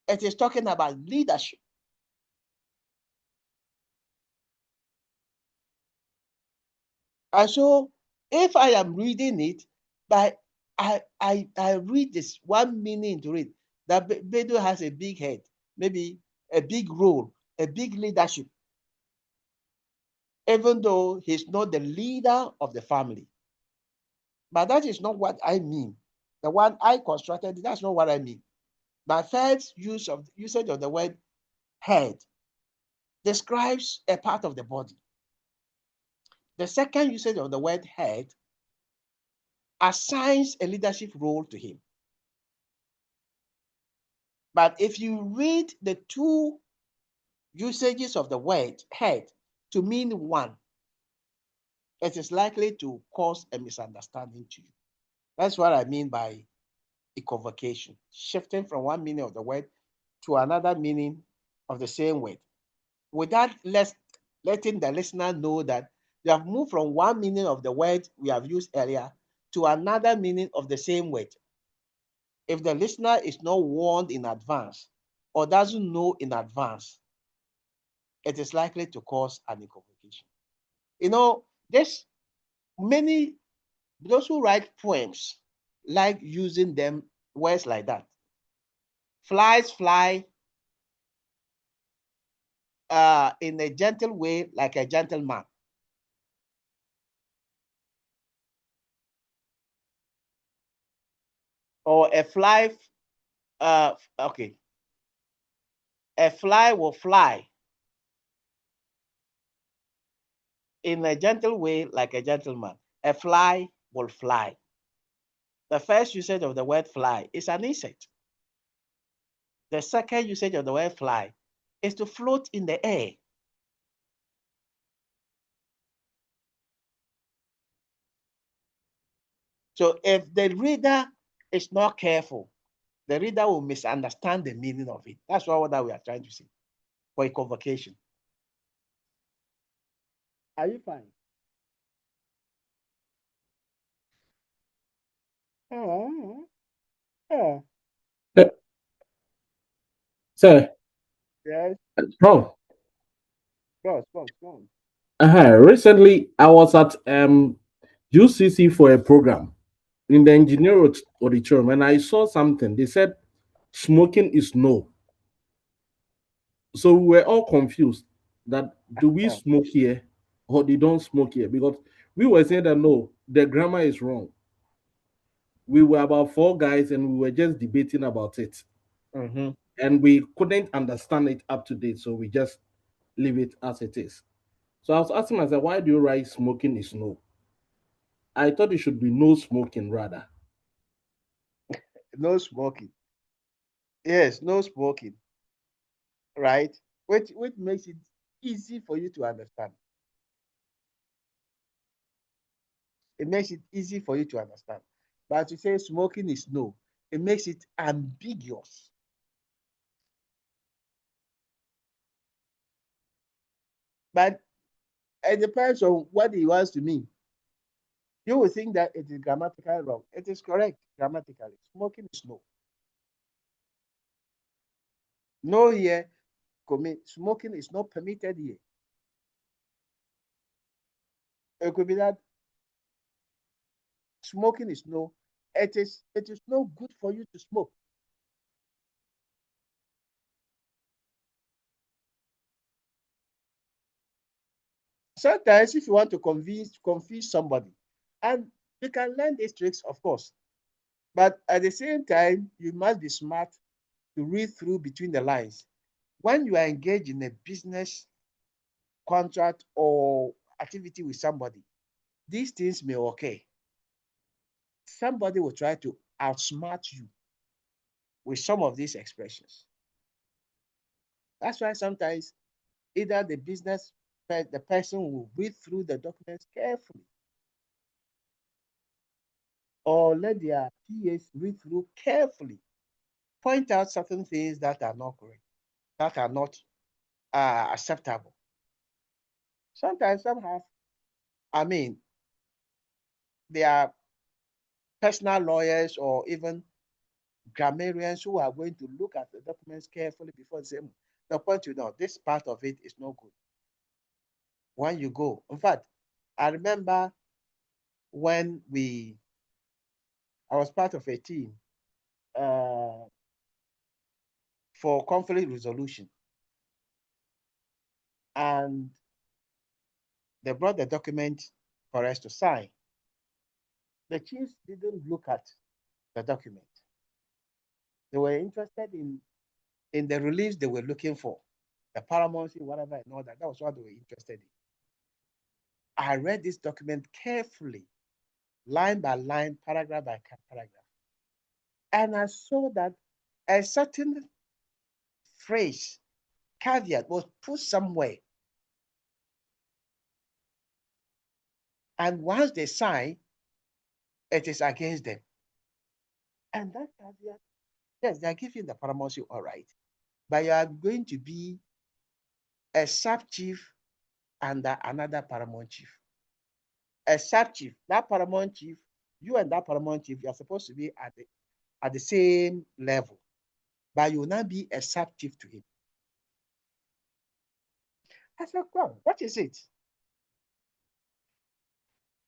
It is talking about leadership. And so if I am reading it, but I read this one meaning to it, that Bedu has a big head, maybe a big role, a big leadership, even though he's not the leader of the family. But that is not what I mean. The one I constructed, that's not what I mean. My first usage of the word head describes a part of the body. The second usage of the word head assigns a leadership role to him. But if you read the two usages of the word head to mean one, it is likely to cause a misunderstanding to you. That's what I mean by equivocation, shifting from one meaning of the word to another meaning of the same word, without letting the listener know that they have moved from one meaning of the word we have used earlier to another meaning of the same word. If the listener is not warned in advance or doesn't know in advance, it is likely to cause an equivocation. You know, there's those who write poems like using them words like that. Flies fly in a gentle way like a gentleman. Or a fly, okay, a fly will fly in a gentle way like a gentleman. A fly will fly. The first usage of the word fly is an insect. The second usage of the word fly is to float in the air. So if the reader is not careful, the reader will misunderstand the meaning of it. That's what we are trying to say for equivocation. Are you fine? Oh, oh. Sir, Yes. bro. Go. Recently, I was at UCC for a program in the engineer auditorium, and I saw something. They said smoking is no. So we were all confused that do we smoke here or they don't smoke here? Because we were saying that no, the grammar is wrong. We were about four guys and we were just debating about it. Mm-hmm. And we couldn't understand it up to date, so we just leave it as it is. So I was asking myself, why do you write smoking is no? I thought it should be no smoking rather. No smoking. Yes, no smoking. Right? Which makes it easy for you to understand. It makes it easy for you to understand. But to say smoking is no, it makes it ambiguous. But it depends on what he wants to mean. You will think that it is grammatically wrong. It is correct grammatically. Smoking is no. No here, smoking is not permitted here. It could be that smoking is no. It is no good for you to smoke. Sometimes if you want to confuse somebody, and you can learn these tricks, of course, but at the same time, you must be smart to read through between the lines. When you are engaged in a business contract or activity with somebody, these things may occur. somebody will try to outsmart you with some of these expressions. That's why sometimes either the person will read through the documents carefully, or let their PAs read through carefully, point out certain things that are not correct, that are not acceptable. Sometimes some have, they are personal lawyers or even grammarians who are going to look at the documents carefully before they say, the point you know, this part of it is no good. When you go, in fact, I remember when I was part of a team for conflict resolution, and they brought the document for us to sign. The chiefs didn't look at the document. They were interested in the reliefs they were looking for, the paramountcy, whatever, and all that. That was what they were interested in. I read this document carefully, line by line, paragraph by paragraph. And I saw that a certain phrase, caveat, was put somewhere. And once they sign, it is against them. And that caveat, yes, they are giving the paramountcy, all right. But you are going to be a sub-chief under another paramount chief. A sub-chief, that paramount chief, you and that paramount chief, you are supposed to be at the same level. But you will not be a sub-chief to him. I said, well, what is it?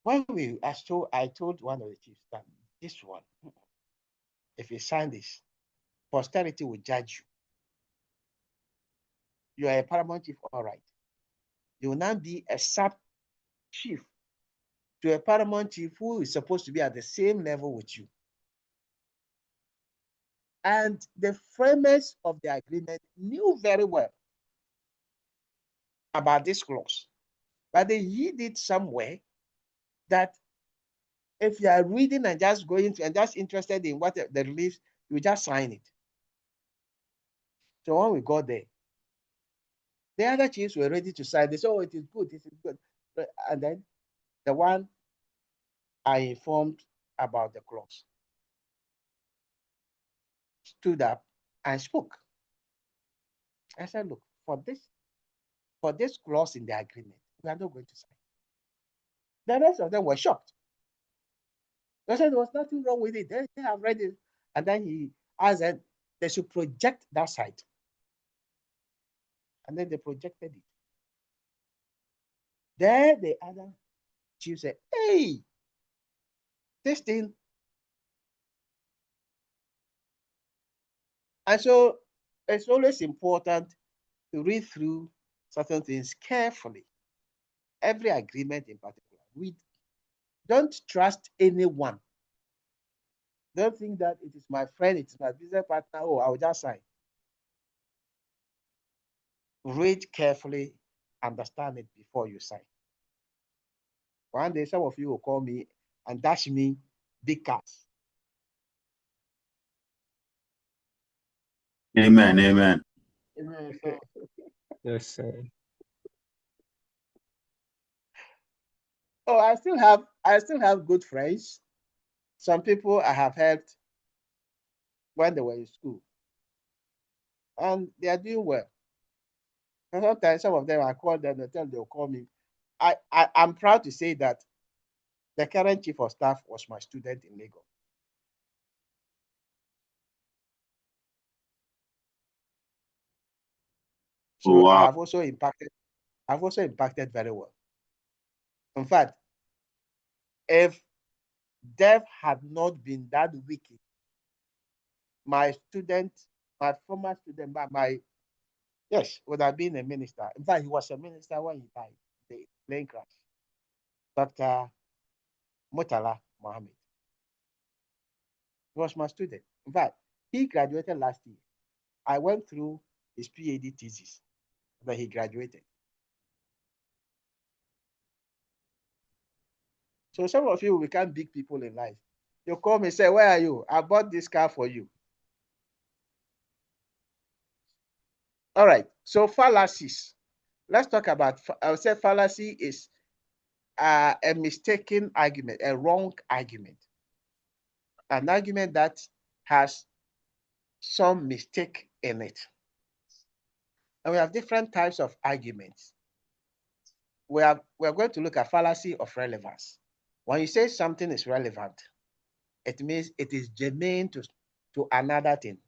When I told one of the chiefs that this one, if you sign this, posterity will judge you. You are a paramount chief, all right. You will not be a sub-chief to a paramount chief who is supposed to be at the same level with you. And the framers of the agreement knew very well about this clause, but they hid it somewhere that if you are reading and just going to, and just interested in what the reliefs, you just sign it. So when we got there, the other chiefs were ready to sign. They said, oh, it is good, this is good. And then the one I informed about the clause stood up and spoke. I said, look, for this clause in the agreement, we are not going to sign. The rest of them were shocked. They said there was nothing wrong with it. They have read it. And then he asked them, they should project that side. And then they projected it. There the other chief said, hey, this thing. And so it's always important to read through certain things carefully. Every agreement in particular. We don't trust anyone. Don't think that it is my friend, it is my business partner, oh, I will just sign. Read carefully, understand it before you sign. One day, some of you will call me and dash me big cars. Amen. Amen. Yes, sir. Oh, I still have good friends. Some people I have helped when they were in school, and they are doing well. And sometimes some of them I call them, they'll call me. I'm proud to say that the current chief of staff was my student in Lagos. So Wow. I've also impacted very well. In fact, if Dev had not been that wicked, my former student, yes, would have been a minister. In fact, he was a minister when he died, the plane crash. Dr. Murtala Mohammed. He was my student. In fact, he graduated last year. I went through his PhD thesis, but he graduated. So some of you become big people in life. You call me, say, where are you? I bought this car for you. All right. So fallacies. Let's talk about, I would say fallacy is a mistaken argument, a wrong argument, an argument that has some mistake in it. And we have different types of arguments. We're going to look at fallacy of relevance. When you say something is relevant, it means it is germane to another thing.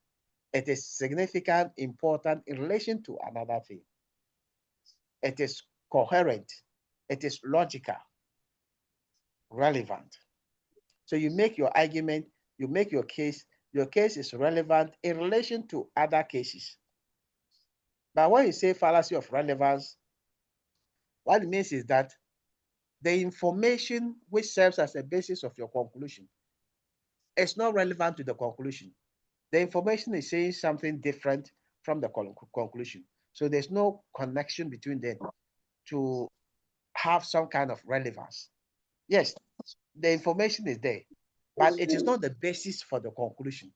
It is significant, important in relation to another thing. It is coherent. It is logical, relevant. So you make your argument, you make your case is relevant in relation to other cases. But when you say fallacy of relevance, what it means is that the information which serves as a basis of your conclusion is not relevant to the conclusion. The information is saying something different from the conclusion. So there's no connection between them to have some kind of relevance. Yes, the information is there, but it is not the basis for the conclusion.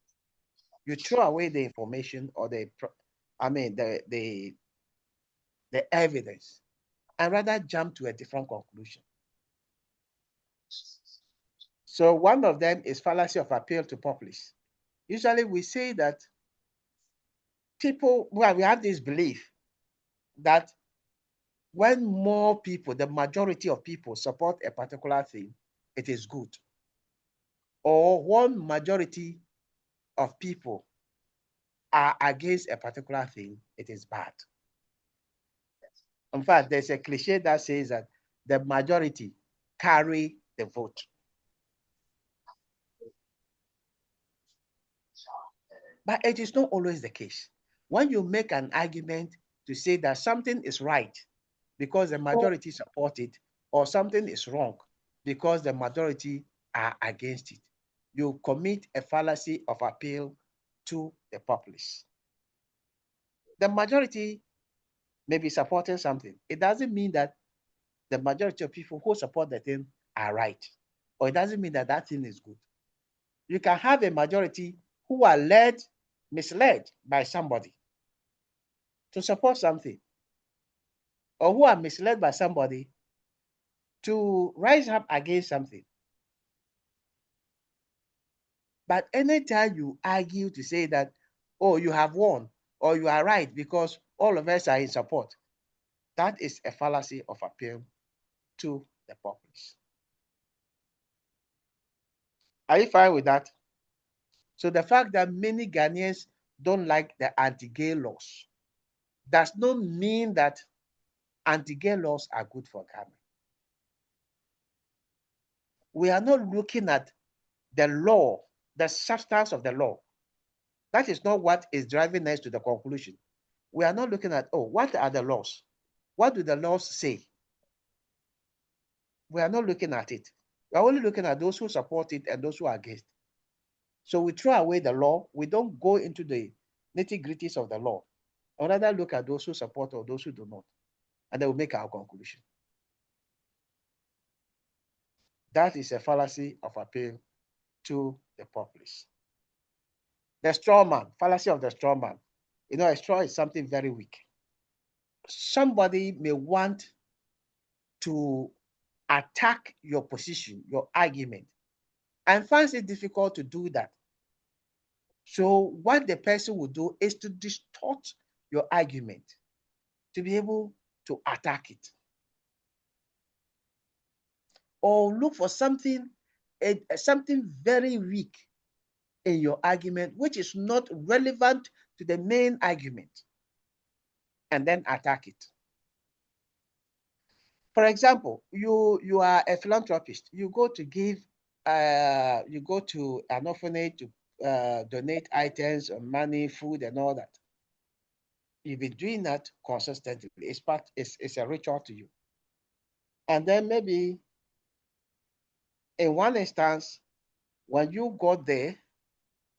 You throw away the information or the evidence and rather jump to a different conclusion. So one of them is fallacy of appeal to populace. Usually we say that people, well, we have this belief that when more people, the majority of people support a particular thing, it is good. Or one majority of people are against a particular thing, it is bad. In fact, there's a cliche that says that the majority carry the vote. But it is not always the case. When you make an argument to say that something is right because the majority support it, or something is wrong because the majority are against it, you commit a fallacy of appeal to the populace. The majority may be supporting something. It doesn't mean that the majority of people who support the thing are right, or it doesn't mean that that thing is good. You can have a majority who are misled by somebody to support something, or who are misled by somebody to rise up against something. But anytime you argue to say that, oh, you have won, or you are right because all of us are in support, that is a fallacy of appeal to the populace. Are you fine with that? So the fact that many Ghanaians don't like the anti-gay laws does not mean that anti-gay laws are good for Ghana. We are not looking at the law, the substance of the law. That is not what is driving us to the conclusion. We are not looking at, oh, what are the laws? What do the laws say? We are not looking at it. We are only looking at those who support it and those who are against. So we throw away the law. We don't go into the nitty-gritties of the law. Or rather look at those who support or those who do not. And then we make our conclusion. That is a fallacy of appeal to the populace. The straw man, fallacy of the straw man. You know, a straw is something very weak. Somebody may want to attack your position, your argument, and finds it difficult to do that. So what the person will do is to distort your argument to be able to attack it. Or look for something very weak in your argument, which is not relevant to the main argument, and then attack it. For example, you are a philanthropist. You go to you go to an orphanage to donate items or money, food, and all that. You've been doing that consistently. It's a ritual to you. And then maybe in one instance, when you got there,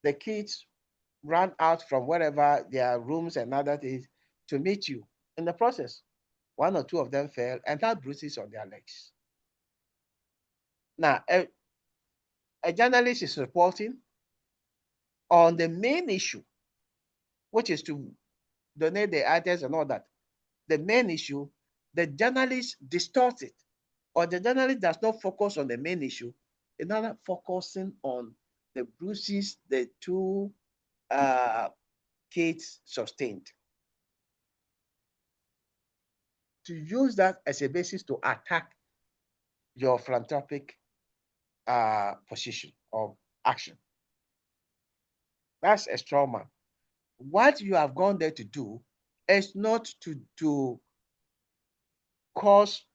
the kids ran out from wherever their rooms and other things to meet you. In the process, one or two of them fell and had bruises on their legs. Now, a journalist is reporting on the main issue, which is to donate the items and all that, the main issue, the journalist distorts it, or the journalist does not focus on the main issue, another focusing on the bruises the two kids sustained. To use that as a basis to attack your philanthropic position or action. That's a straw man. What you have gone there to do is not to cause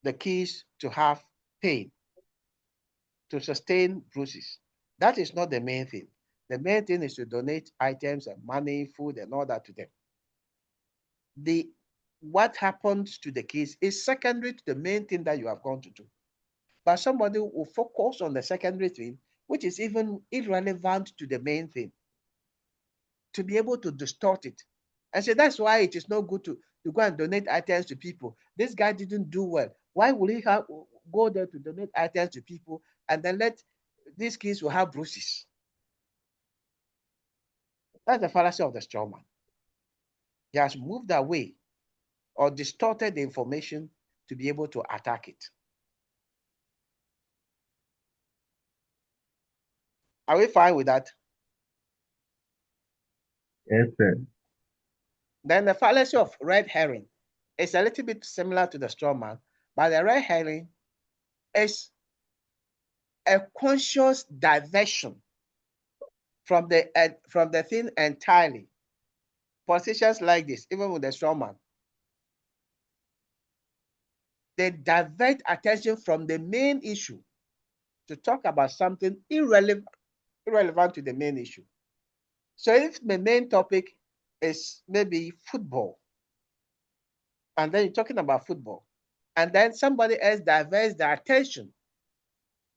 the kids to have pain, to sustain bruises. That is not the main thing. The main thing is to donate items and money, food, and all that to them. What happens to the kids is secondary to the main thing that you have gone to do. But somebody will focus on the secondary thing, which is even irrelevant to the main thing, to be able to distort it. And so that's why it is not good to go and donate items to people. This guy didn't do well. Why will he go there to donate items to people and then let these kids will have bruises? That's the fallacy of the straw man. He has moved away or distorted the information to be able to attack it. Are we fine with that? Yes, sir. Then the fallacy of red herring is a little bit similar to the straw man, but the red herring is a conscious diversion from the thing entirely. Politicians like this, even with the straw man. They divert attention from the main issue to talk about something irrelevant to the main issue. So if the main topic is maybe football, and then you're talking about football, and then somebody else diverts their attention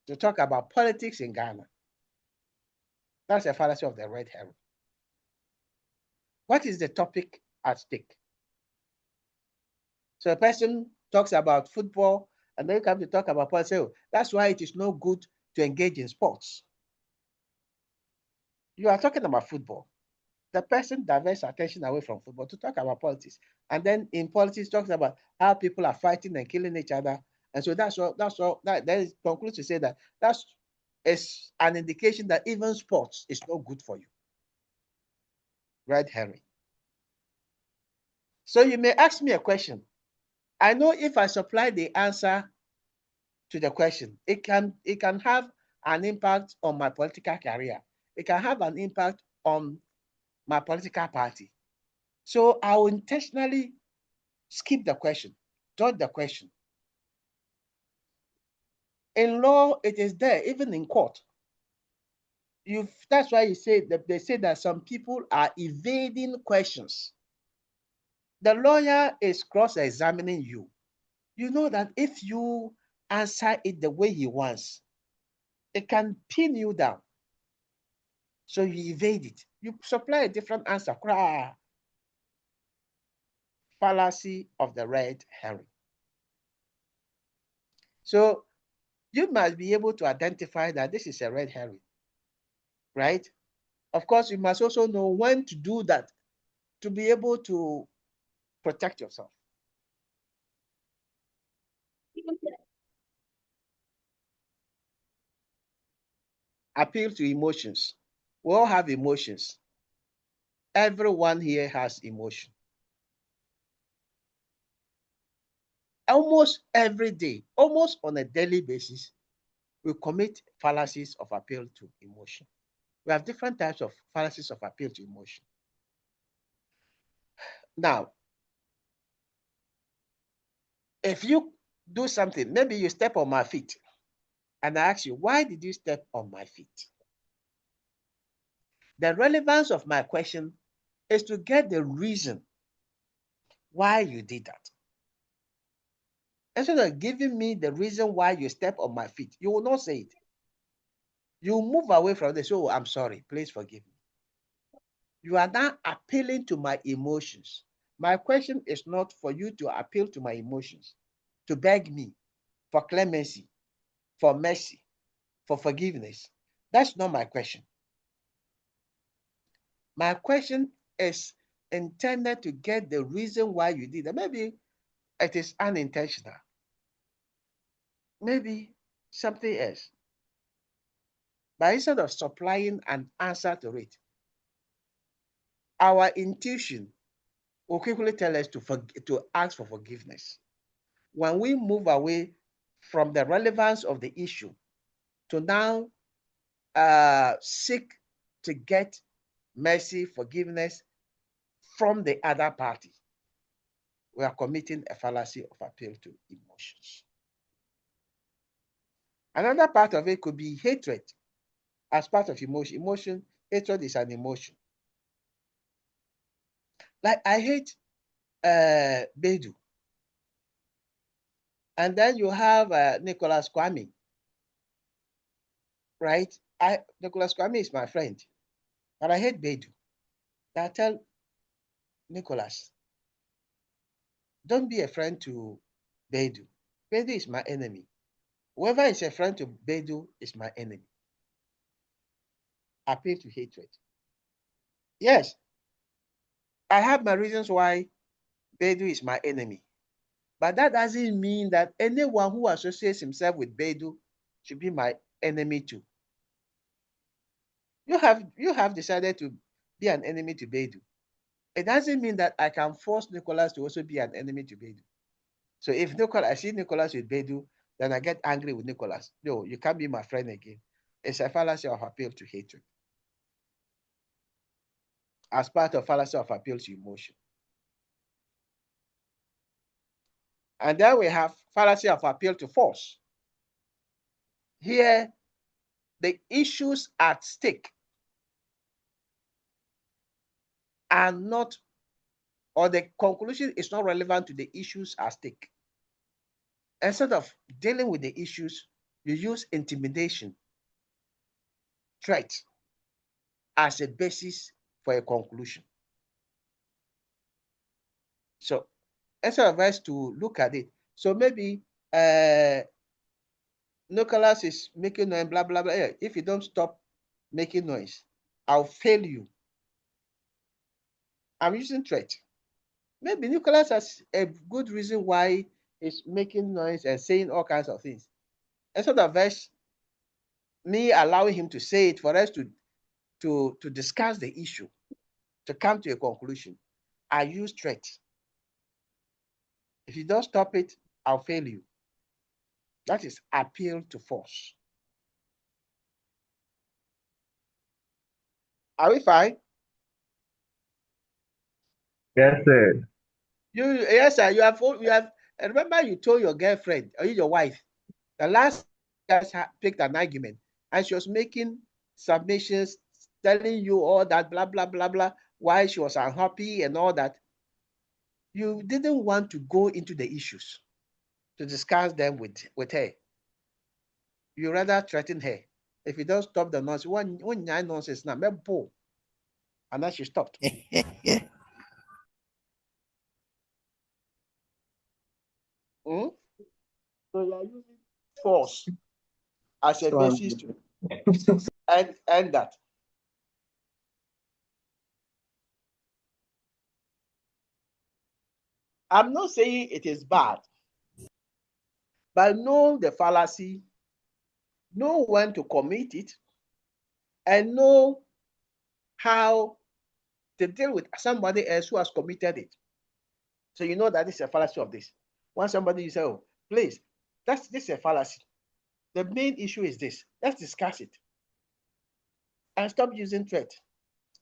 to talk about politics in Ghana, that's a fallacy of the red herring. What is the topic at stake? So a person talks about football, and then you come to talk about politics. Oh, that's why it is no good to engage in sports. You are talking about football. The person diverts attention away from football to talk about politics. And then in politics, talks about how people are fighting and killing each other. And so that is concludes to say that that's is an indication that even sports is not good for you. Red herring. So you may ask me a question. I know if I supply the answer to the question, it can have an impact on my political career. It can have an impact on my political party. So I will intentionally skip the question, dodge the question. In law, it is there, even in court. That's why they say that some people are evading questions. The lawyer is cross-examining you. You know that if you answer it the way he wants, it can pin you down. So you evade it. You supply a different answer. Fallacy of the red herring. So you must be able to identify that this is a red herring, right? Of course, you must also know when to do that to be able to protect yourself. Appeal to emotions. We all have emotions. Everyone here has emotion. Almost every day, almost on a daily basis, we commit fallacies of appeal to emotion. We have different types of fallacies of appeal to emotion. Now, if you do something, maybe you step on my feet, and I ask you, why did you step on my feet? The relevance of my question is to get the reason why you did that. Instead of giving me the reason why you step on my feet, you will not say it. You move away from this. Oh, I'm sorry. Please forgive me. You are now appealing to my emotions. My question is not for you to appeal to my emotions, to beg me for clemency, for mercy. for forgiveness. That's not my question. My question is intended to get the reason why you did that. Maybe it is unintentional. Maybe something else. But instead of supplying an answer to it, our intuition will quickly tell us to ask for forgiveness. When we move away from the relevance of the issue to now seek to get mercy, forgiveness from the other party, we are committing a fallacy of appeal to emotions. Another part of it could be hatred as part of emotion. Hatred is an emotion. Like I hate Bedu. And then you have Nicholas Kwame, right? Nicholas Kwame is my friend, but I hate Bedu. I tell Nicholas, don't be a friend to Bedu. Bedu is my enemy. Whoever is a friend to Bedu is my enemy. Appeal to hatred. Yes, I have my reasons why Bedu is my enemy. But that doesn't mean that anyone who associates himself with Bedu should be my enemy too. You have decided to be an enemy to Bedu. It doesn't mean that I can force Nicholas to also be an enemy to Bedu. So if I see Nicholas with Bedu, then I get angry with Nicholas. No, you can't be my friend again. It's a fallacy of appeal to hatred as part of fallacy of appeal to emotion. And then we have fallacy of appeal to force. Here, the issues at stake are not, or the conclusion is not relevant to the issues at stake. Instead of dealing with the issues, you use intimidation, threat as a basis for a conclusion. So instead of us to look at it, so maybe Nicholas is making noise, blah, blah, blah. If you don't stop making noise, I'll fail you. I'm using threat. Maybe Nicholas has a good reason why he's making noise and saying all kinds of things. Instead of us, me allowing him to say it for us to discuss the issue, to come to a conclusion, I use threat. If you don't stop it, I'll fail you. That is appeal to force. Are we fine? Yes, sir. Yes, sir. You have. Remember, you told your girlfriend or your wife the last you guys picked an argument, and she was making submissions, telling you all that blah blah blah blah, why she was unhappy and all that. You didn't want to go into the issues to discuss them with her. You rather threaten her. If you don't stop the nonsense, one nonsense now, and then she stopped. So you are using force as a basis to end that. I'm not saying it is bad, but know the fallacy, know when to commit it, and know how to deal with somebody else who has committed it. So you know that this is a fallacy of this. When somebody you say, oh, please, this is a fallacy. The main issue is this. Let's discuss it. And stop using threat.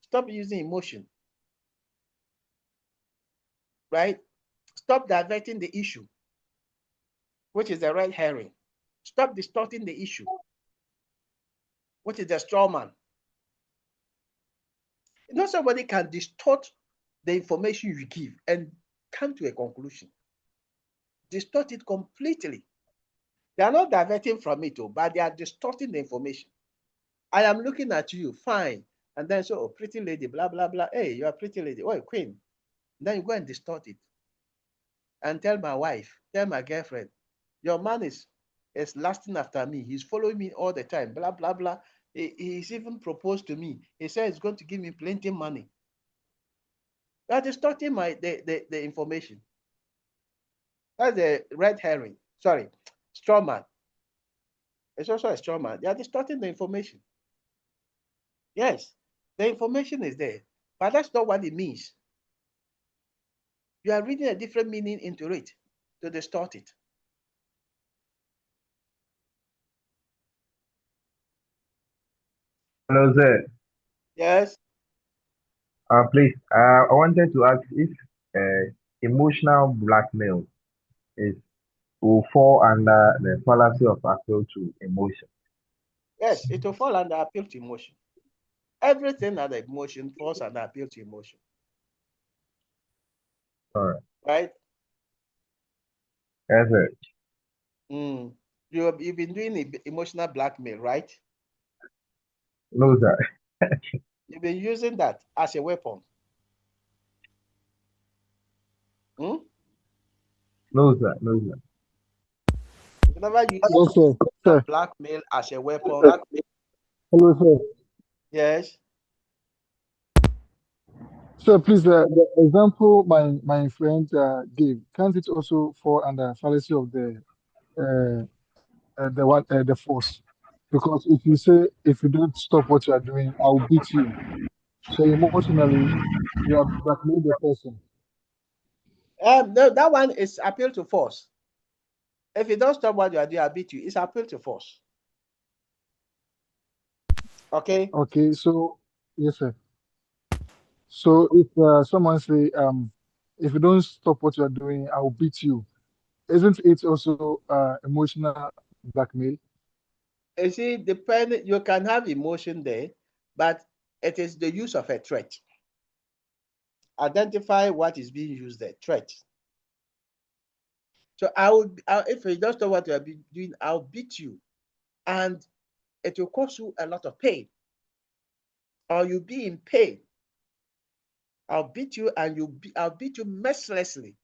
Stop using emotion. Right? Stop diverting the issue, which is the red herring. Stop distorting the issue, which is the straw man. You know, somebody can distort the information you give and come to a conclusion. Distort it completely. They are not diverting from it, but they are distorting the information. I am looking at you, fine. And then so, oh, pretty lady, blah, blah, blah. Hey, you're a pretty lady. Oh, queen. And then you go and distort it. And tell my wife, tell my girlfriend, your man is is lasting after me. He's following me all the time, blah, blah, blah. He's even proposed to me. He said he's going to give me plenty of money. That is distorting the information. That's a red herring. Sorry, straw man. It's also a straw man. They are distorting the information. Yes, the information is there, but that's not what it means. You are reading a different meaning into it to distort it. Hello, sir. Yes. Please, I wanted to ask if emotional blackmail is will fall under the fallacy of appeal to emotion. Yes, it will fall under appeal to emotion. Everything under emotion falls under appeal to emotion. All right. Right? Yes, sir. You've been doing emotional blackmail, right? No, sir. You've been using that as a weapon. No, sir. No, sir. You never use Yes, sir. blackmail as a weapon. Hello, sir. Yes. Sir, please, the example my friend gave, can't it also fall under fallacy of the force? Because if you say, if you don't stop what you are doing, I'll beat you. So emotionally, you have blackmailed the person. No, that one is appeal to force. If you don't stop what you are doing, I'll beat you. It's appeal to force. Okay. Okay, so yes, sir. So if someone say, if you don't stop what you are doing, I'll beat you. Isn't it also emotional blackmail? You see, depending, you can have emotion there, but it is the use of a threat. Identify what is being used there, threat. So if you don't stop what you are doing, I'll beat you, and it will cause you a lot of pain, or you'll be in pain. I'll beat you, and I'll beat you mercilessly,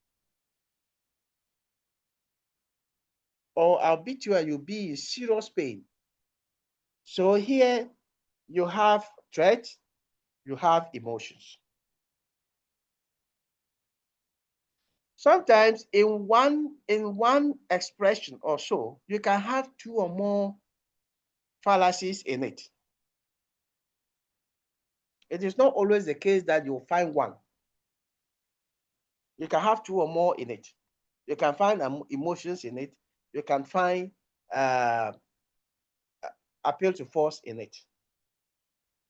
or I'll beat you and you'll be in serious pain. So here you have threat, you have emotions. Sometimes in one expression or so, you can have two or more fallacies in it. It is not always the case that you'll find one. You can have two or more in it. You can find emotions in it. You can find appeal to force in it.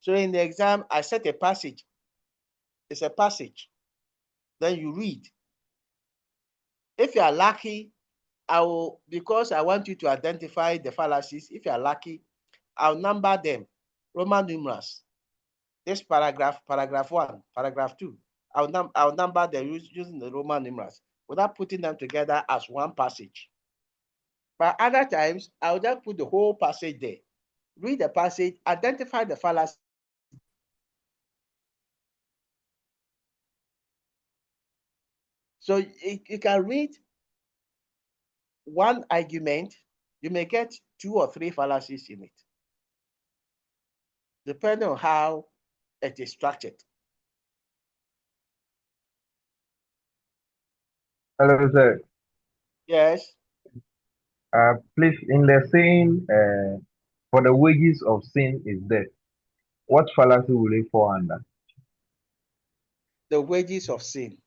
So in the exam, I set a passage. It's a passage. Then you read. If you are lucky, because I want you to identify the fallacies, if you are lucky, I'll number them, Roman numerals. This paragraph 1, paragraph 2. I'll number them using the Roman numerals without putting them together as one passage. But other times, I'll just put the whole passage there. Read the passage, identify the fallacy. So you can read one argument, you may get 2 or 3 fallacies in it, depending on how it is structured. Hello, sir. Yes. Please, in the saying, for the wages of sin is death, what fallacy will it fall under? The wages of sin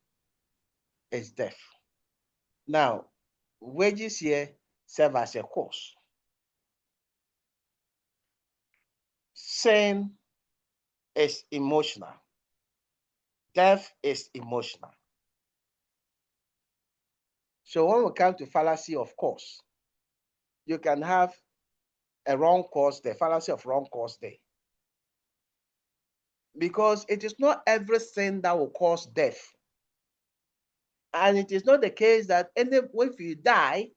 is death. Now, wages here serve as a cause. Sin is emotional. Death is emotional. So when we come to fallacy of cause, you can have a wrong cause, the fallacy of wrong cause there. Because it is not everything that will cause death. And it is not the case that if you die,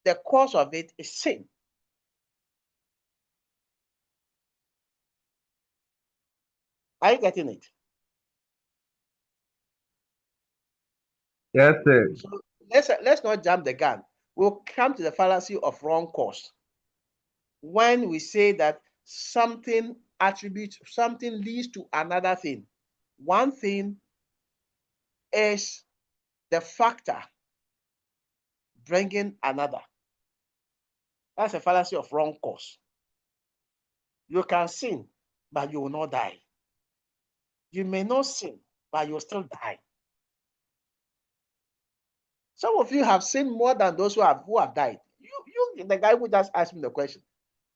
the cause of it is sin. Are you getting it? Yes, sir. So let's not jump the gun. We'll come to the fallacy of wrong cause. When we say that something leads to another thing. One thing is the factor bringing another. That's a fallacy of wrong cause. You can sin, but you will not die. You may not sin, but you'll still die. Some of you have sinned more than those who have died. You, the guy who just asked me the question,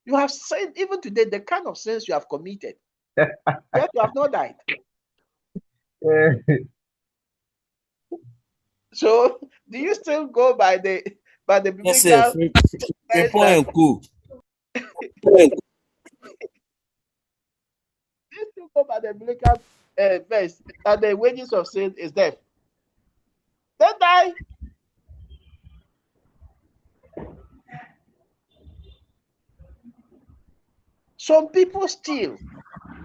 you have sinned even today, the kind of sins you have committed, yet you have not died. So, do you still go by the biblical? Yes, sir. Point cool. Do you still go by the biblical verse that the wages of sin is death? Then die. Some people steal,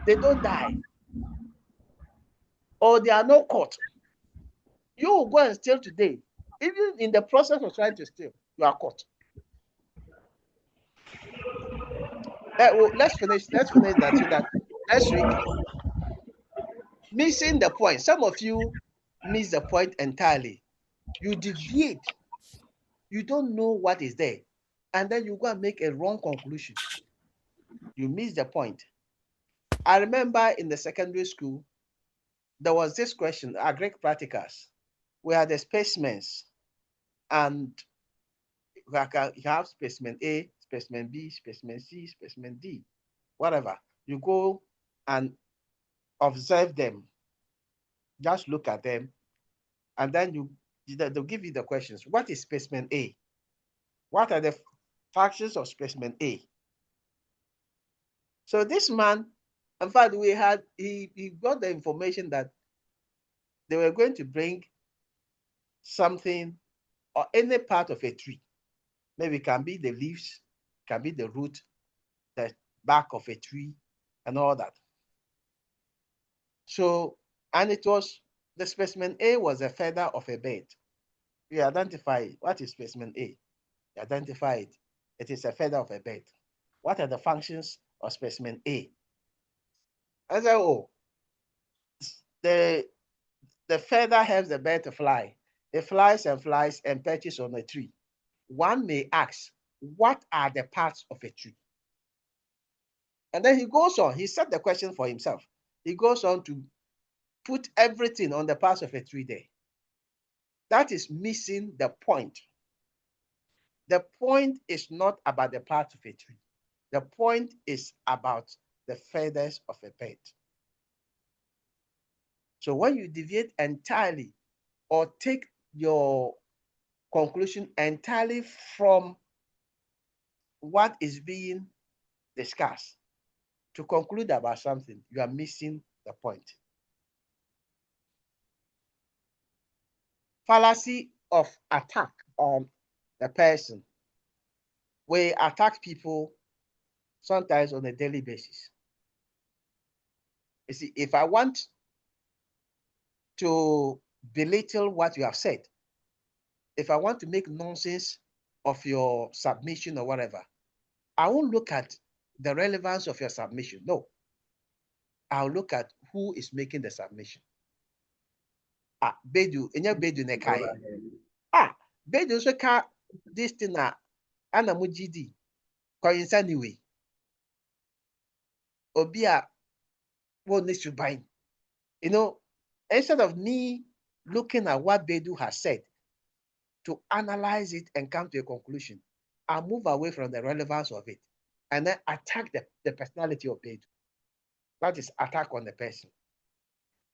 they don't die, or they are not caught. You will go and steal today. Even in the process of trying to steal, you are caught. Let's finish that so that next week, missing the point. Some of you miss the point entirely. You deviate. You don't know what is there. And then you go and make a wrong conclusion. You miss the point. I remember in the secondary school, there was this question, our Greek practicals. We had the specimens, and you have specimen A, specimen B, specimen C, specimen D, whatever. You go and observe them. Just look at them, and then they'll give you the questions. What is specimen A? What are the functions of specimen A? So this man, in fact, he got the information that they were going to bring something or any part of a tree. Maybe it can be the leaves, can be the root, the bark of a tree, and all that. So, and it was, the specimen A was a feather of a bird. We identify what is specimen A. You identify it. It is a feather of a bird. What are the functions of specimen A? I said, oh, the feather helps the bird to fly. It flies and perches on a tree. One may ask, what are the parts of a tree? And then he goes on, he set the question for himself. He goes on to put everything on the parts of a tree there. That is missing the point. The point is not about the parts of a tree. The point is about the feathers of a bird. So when you deviate entirely or take your conclusion entirely from what is being discussed to conclude about something, you are missing the point. Fallacy of attack on the person. We attack people sometimes on a daily basis. You see, if I want to belittle what you have said, if I want to make nonsense of your submission or whatever, I won't look at the relevance of your submission. No. I'll look at who is making the submission. Bedu, Bedu nekai. Bedu so ka this thing na anamujidi. Koyinsa anyway. Obia what needs to buy. You know, instead of me looking at what Bedu has said to analyze it and come to a conclusion, I move away from the relevance of it and then attack the personality of Bedu. That is attack on the person.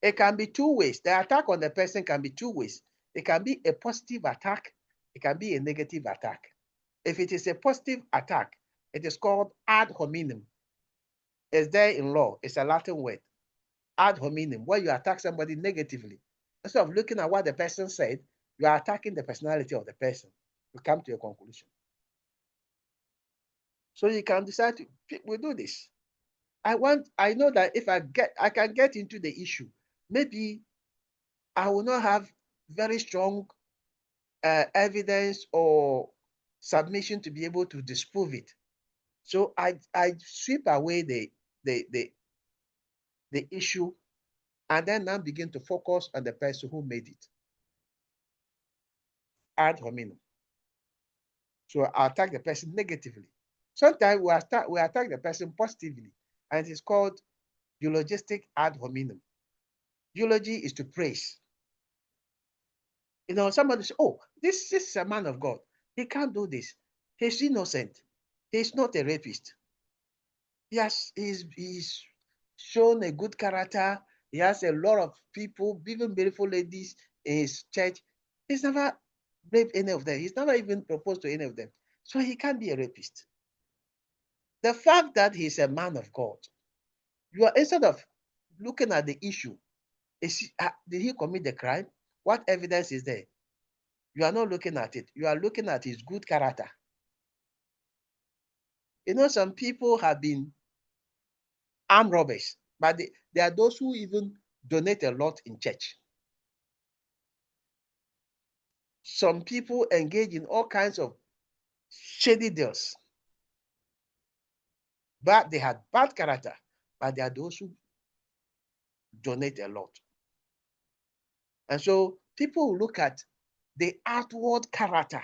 It can be two ways. The attack on the person can be two ways. It can be a positive attack. It can be a negative attack. If it is a positive attack, it is called ad hominem. It's there in law. It's a Latin word. Ad hominem, where you attack somebody negatively. Instead of looking at what the person said, you are attacking the personality of the person to come to a conclusion. So you can decide to, we do this. I know that if I can get into the issue, maybe I will not have very strong evidence or submission to be able to disprove it. So I sweep away the issue and then now begin to focus on the person who made it. Ad hominem. So I attack the person negatively. Sometimes we attack the person positively, and it is called eulogistic ad hominem. Eulogy is to praise. You know, somebody says, oh, this is a man of God. He can't do this. He's innocent. He's not a rapist. Yes, he's shown a good character. He has a lot of people, even beautiful ladies in his church. He's never raped any of them. He's never even proposed to any of them. So he can't be a rapist. The fact that he's a man of God, you are, instead of looking at the issue, did he commit the crime? What evidence is there? You are not looking at it. You are looking at his good character. You know, some people have been armed robbers, but there are those who even donate a lot in church. Some people engage in all kinds of shady deals, but they had bad character, but there are those who donate a lot. And so people look at the outward character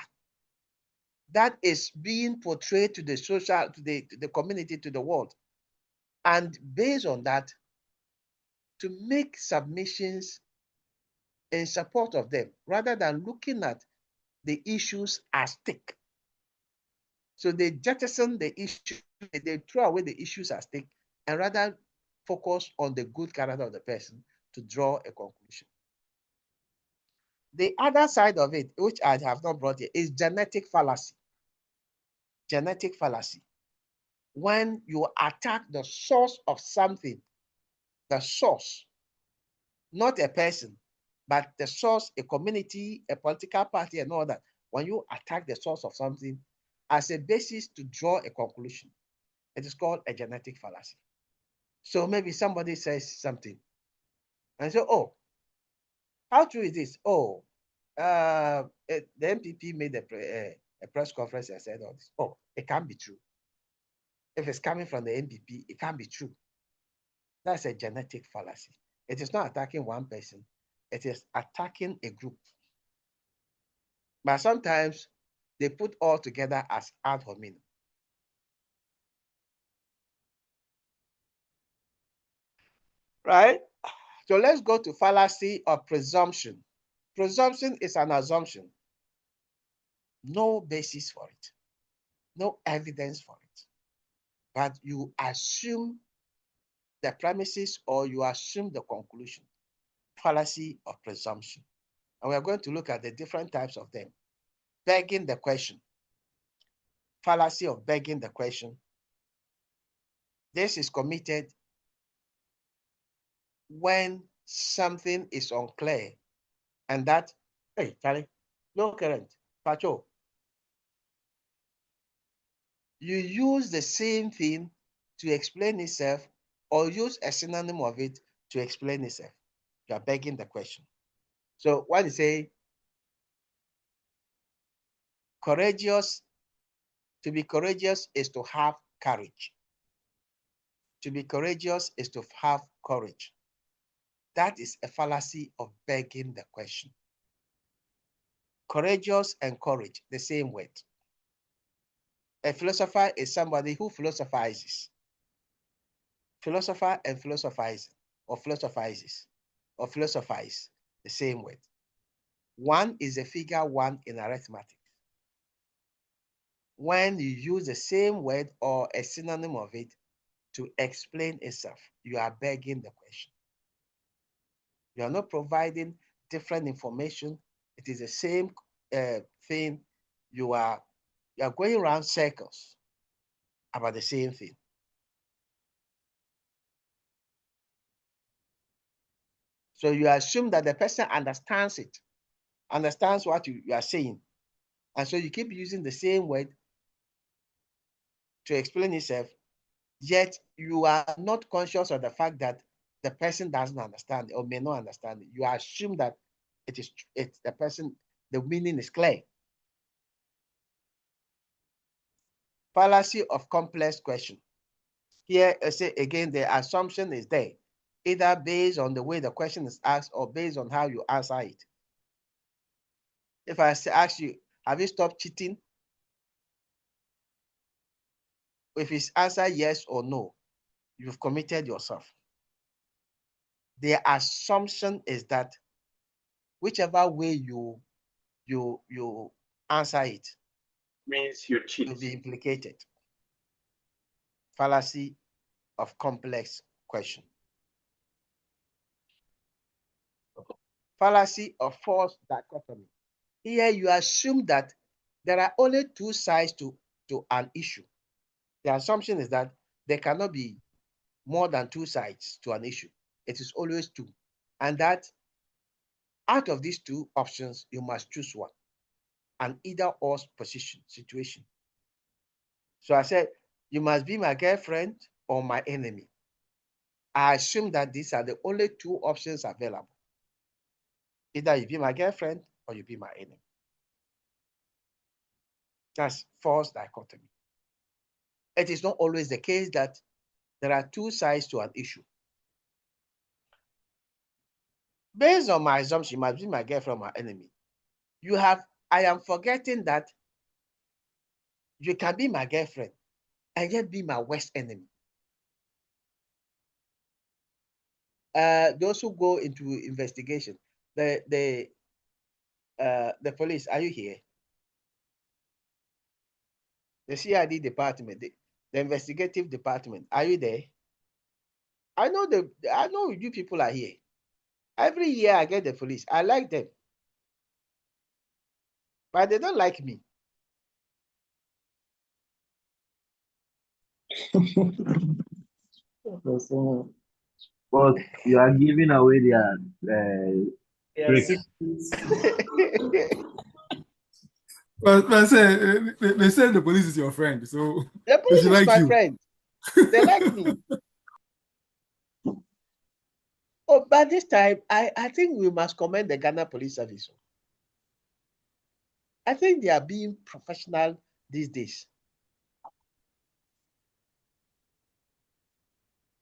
that is being portrayed to the social, to the community, to the world. And based on that, to make submissions in support of them, rather than looking at the issues at stake. So they jettison the issue, they throw away the issues at stake, and rather focus on the good character of the person to draw a conclusion. The other side of it, which I have not brought here, is genetic fallacy. Genetic fallacy. When you attack the source of something, the source, not a person, but the source, a community, a political party, and all that, when you attack the source of something as a basis to draw a conclusion, it is called a genetic fallacy. So maybe somebody says something and so, oh, how true is this? Oh, the MPP made a press conference and said all this. Oh, it can't be true. If it's coming from the MPP, it can't be true. That's a genetic fallacy. It is not attacking one person. It is attacking a group. But sometimes they put all together as ad hominem. Right? So let's go to fallacy or presumption. Presumption is an assumption. No basis for it. No evidence for it. But you assume the premises or you assume the conclusion. Fallacy or presumption. And we are going to look at the different types of them. Begging the question. Fallacy of begging the question. This is committed when something is unclear and that, hey, Charlie, no current, Pacho. You use the same thing to explain itself or use a synonym of it to explain itself. You are begging the question. So when you say courageous, to be courageous is to have courage. To be courageous is to have courage. That is a fallacy of begging the question. Courageous and courage, the same word. A philosopher is somebody who philosophizes. Philosopher and philosophizing, or philosophizes, or philosophize, the same word. One is a figure one in arithmetic. When you use the same word or a synonym of it to explain itself, you are begging the question. You are not providing different information. It is the same thing. You are going around circles about the same thing. So you assume that the person understands it, understands what you are saying. And so you keep using the same word to explain itself, yet you are not conscious of the fact that the person doesn't understand or may not understand it. You assume that it's the person, the meaning is clear. Fallacy of complex question. Here, I say again, the assumption is there, either based on the way the question is asked or based on how you answer it. If I ask you, have you stopped cheating? If it's answer yes or no, you've committed yourself. The assumption is that whichever way you answer it means you cheat. will be implicated. Fallacy of complex question. Fallacy of false dichotomy. Here you assume that there are only two sides to an issue. The assumption is that there cannot be more than two sides to an issue. It is always two. And that out of these two options, you must choose one, an either or position situation. So I said, you must be my girlfriend or my enemy. I assume that these are the only two options available. Either you be my girlfriend or you be my enemy. That's false dichotomy. It is not always the case that there are two sides to an issue. Based on my assumption, you must be my girlfriend or my enemy. I am forgetting that you can be my girlfriend and yet be my worst enemy. Those who go into investigation, the police, are you here? The CID department, the investigative department, are you there? I know you people are here. Every year I get the police. I like them, but they don't like me. But you are giving away their tricks. But they said the police is your friend, so the police is like my friend. They like me. Oh, but this time, I think we must commend the Ghana Police Service. I think they are being professional these days.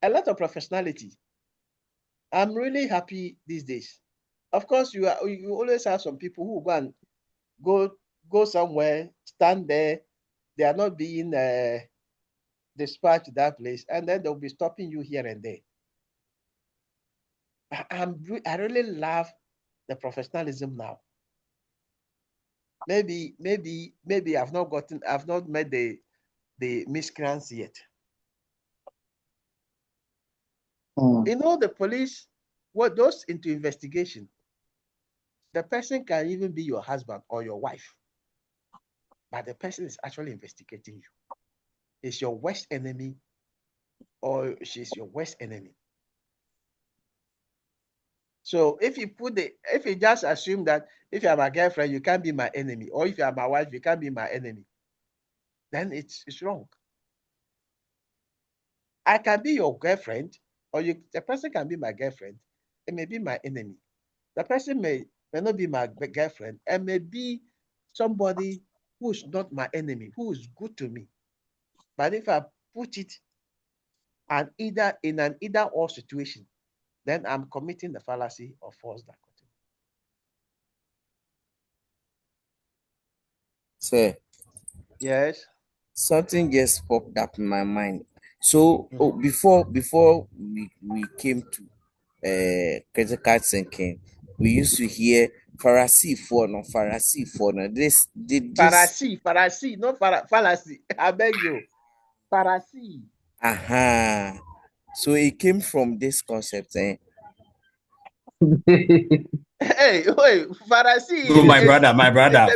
A lot of professionality. I'm really happy these days. Of course, you always have some people who go somewhere, stand there. They are not being dispatched to that place, and then they'll be stopping you here and there. I really love the professionalism now. Maybe I've not met the miscreants yet. You know, the police, those into investigation, the person can even be your husband or your wife, but the person is actually investigating you. Is your worst enemy or she's your worst enemy. So if you just assume that if you are my girlfriend, you can't be my enemy, or if you are my wife, you can't be my enemy, then it's wrong. I can be your girlfriend, or the person can be my girlfriend, it may be my enemy. The person may not be my girlfriend, and may be somebody who's not my enemy, who is good to me. But if I put it in an either or situation, then I'm committing the fallacy of false dichotomy. Sir. Yes. Something just popped up in my mind. So before we came to critical thinking, we used to hear Pharisee for no. This Pharisee, not fallacy. I beg you. Pharisee. So it came from this concept, eh? Hey, wait, Pharisee. So my brother,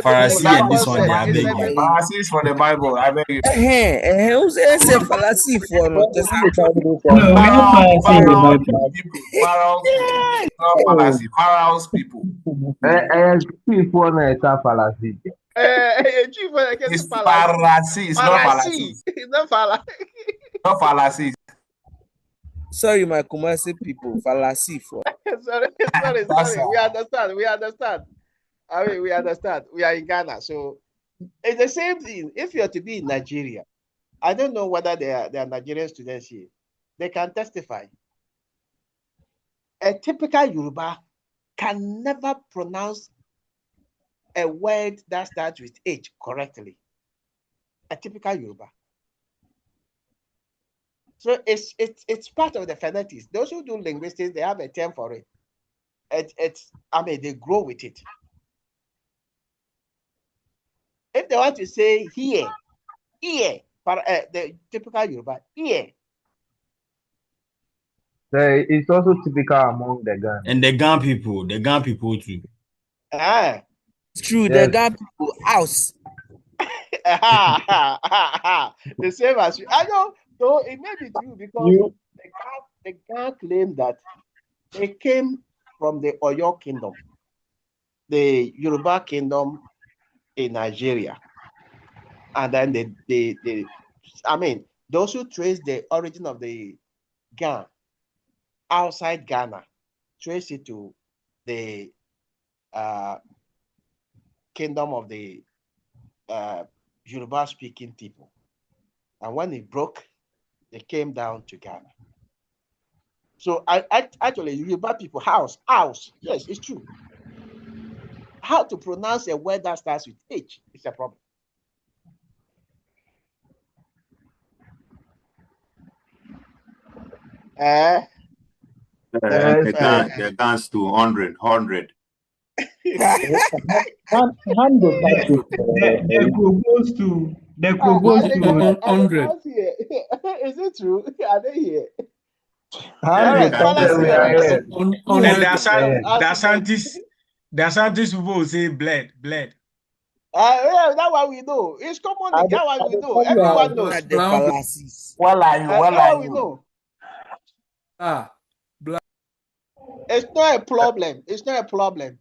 Pharisee and this one, they are big. Pharisee is for the Bible. I beg you. Who's a fallacy for no? No, we have Pharisee in the Bible. Pharaoh's people. People na fallacy. It's fallacy. It's not fallacy. Not fallacy. Sorry, my Kumasi people, fallacy for. sorry. We understand. I mean, we understand. We are in Ghana, so it's the same thing. If you are to be in Nigeria, I don't know whether they are Nigerian students here. They can testify. A typical Yoruba can never pronounce a word that starts with H correctly. A typical Yoruba. So it's part of the phonetics. Those who do linguistics, they have a term for it. They grow with it. If they want to say here, the typical Yoruba, here. It's also typical among the Ghana. And the Ghana people too. It's true, Yes. the Ghana people house. The same as you. I know, though it may be true because the Ghana claim that they came from the Oyo kingdom, the Yoruba kingdom in Nigeria. And then those who trace the origin of the Ghana outside Ghana trace it to the kingdom of the Yoruba speaking people. And when it broke, they came down to Ghana. So actually, Yoruba people, house, yes, it's true. How to pronounce a word that starts with H is a problem. The guns to 100. The goes to 100. Is it true? Are they here? The Ashantis people will say bled. Yeah, that one we know. It's common. That one we know. Everyone knows. What are you? Know. It's not a problem. It's not a problem.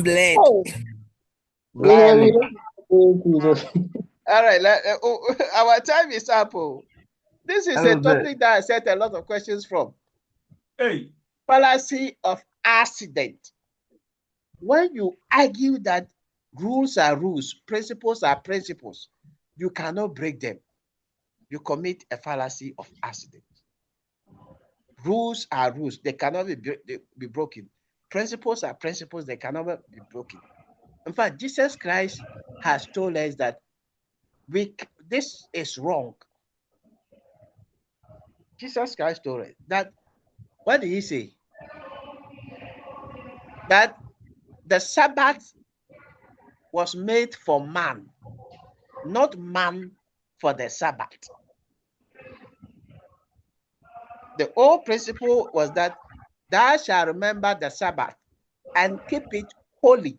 Bled. All right. Our time is up. This is a topic that I set a lot of questions from. Hey. Fallacy of accident. When you argue that rules are rules, principles are principles, you cannot break them. You commit a fallacy of accident. Rules are rules. They cannot be broken. Principles are principles. They cannot be broken. In fact, Jesus Christ has told us that this is wrong. Jesus Christ told us that, what did he say? That the Sabbath was made for man, not man for the Sabbath. The old principle was that thou shalt remember the Sabbath and keep it holy.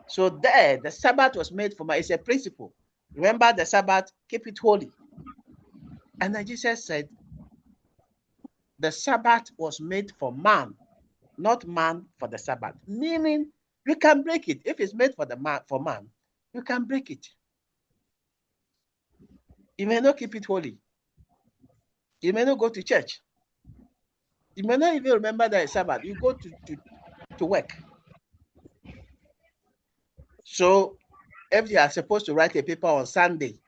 So there, the Sabbath was made for man. It's a principle. Remember the Sabbath, keep it holy. And then Jesus said, the Sabbath was made for man, not man for the Sabbath. Meaning, you can break it. If it's made for man, you can break it. You may not keep it holy. You may not go to church. You may not even remember that it's Sabbath. You go to work. So if you are supposed to write a paper on Sunday,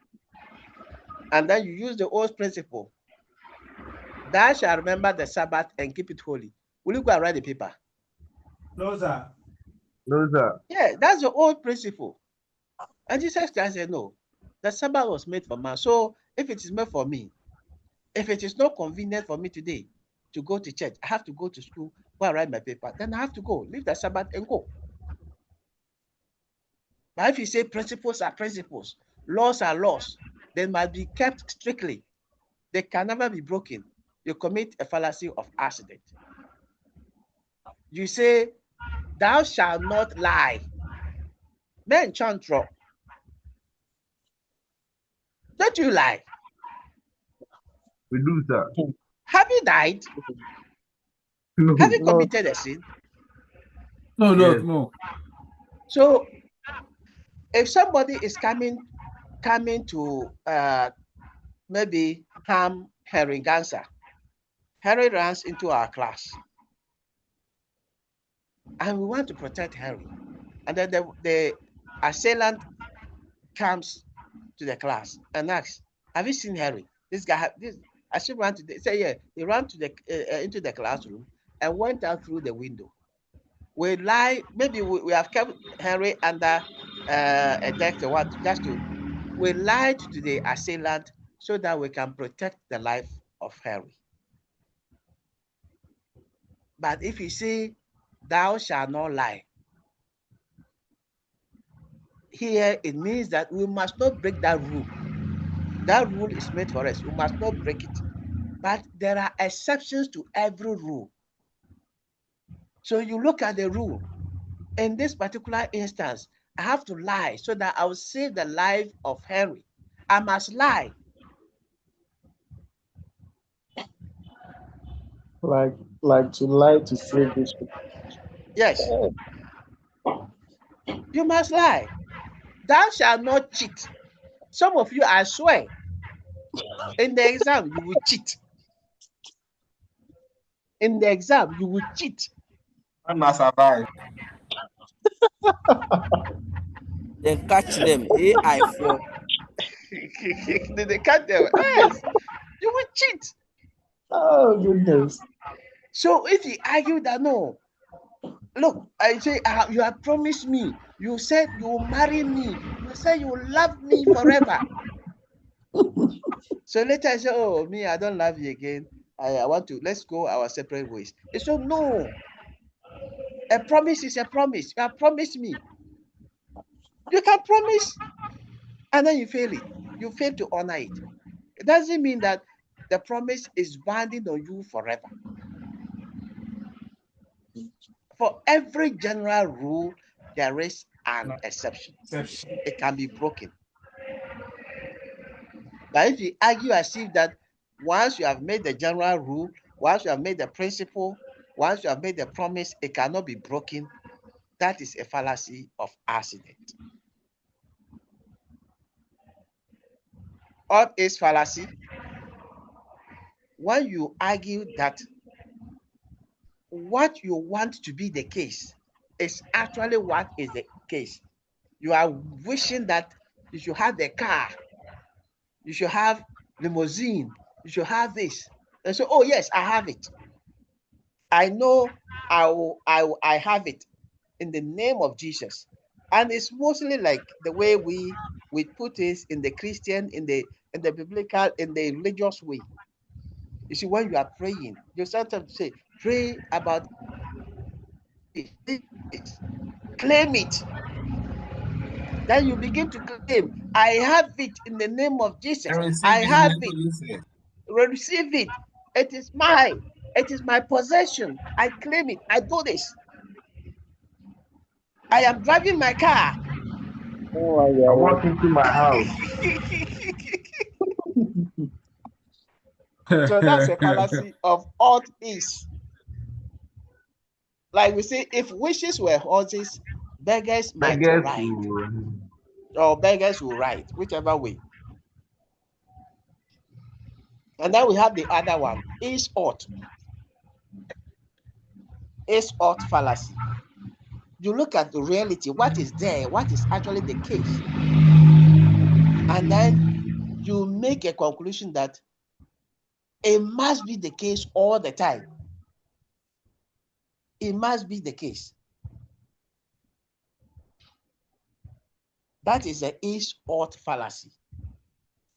and then you use the old principle, thou shalt remember the Sabbath and keep it holy, will you go and write the paper? No, sir. Yeah, that's the old principle. And Jesus Christ said, no, the Sabbath was made for man. So if it is made for me, if it is not convenient for me today to go to church, I have to go to school, go and write my paper, then I have to go, leave the Sabbath and go. But if you say principles are principles, laws are laws, they must be kept strictly. They can never be broken. You commit a fallacy of accident. You say, thou shalt not lie. Men chantro. Don't you lie? We do, sir. Have you died? No. Have you committed a sin? No. So if somebody is coming to maybe harm Henry Gansa, Henry runs into our class. and we want to protect Henry. And then the assailant comes to the class and asks, "Have you seen Henry? This guy, this." I should run to say, yeah, he ran to the into the classroom and went out through the window. We lie, maybe we have kept Henry under a desk or what, just to, we lied to the assailant so that we can protect the life of Henry. But if you say, "Thou shalt not lie," here it means that we must not break that rule. That rule is made for us. We must not break it. But there are exceptions to every rule. So you look at the rule. In this particular instance, I have to lie so that I will save the life of Henry. I must lie. Like to lie to save this. Yes. You must lie. Thou shalt not cheat. Some of you, I swear, in the exam, you will cheat. In the exam, you will cheat. I must survive. Then catch them. AI4. Did they catch them? Yes. You will cheat. Oh, goodness. So if you argue that, no, look, I say, you have promised me. You said you will marry me. You said you will love me forever. So later I say, "Oh, me, I don't love you again. I want to, let's go our separate ways." And so, no. A promise is a promise. You have promised me. You can promise, and then you fail it. You fail to honor it. It doesn't mean that the promise is binding on you forever. For every general rule, there is an exception. It can be broken. But if you argue as if that once you have made the general rule, once you have made the principle, once you have made the promise, it cannot be broken, that is a fallacy of accident. What is fallacy? When you argue that what you want to be the case is actually what is the case. You are wishing that you should have the car, you should have limousine, you should have this. And so, oh yes, I have it. I know I have it in the name of Jesus. And it's mostly like the way we put it in the Christian, in the biblical, in the religious way. You see, when you are praying, you sometimes say, pray about this, claim it. Then you begin to claim, I have it in the name of Jesus. I have it. Receive it. It is mine. It is my possession. I claim it. I do this. I am driving my car. Oh, I walk into my house. So that's a fallacy of ought is. Like we say, if wishes were horses, beggars might ride. Or beggars will ride, whichever way. And then we have the other one, is ought. Is ought fallacy. You look at the reality, what is there, what is actually the case. And then you make a conclusion that it must be the case all the time. It must be the case. That is the is ought fallacy.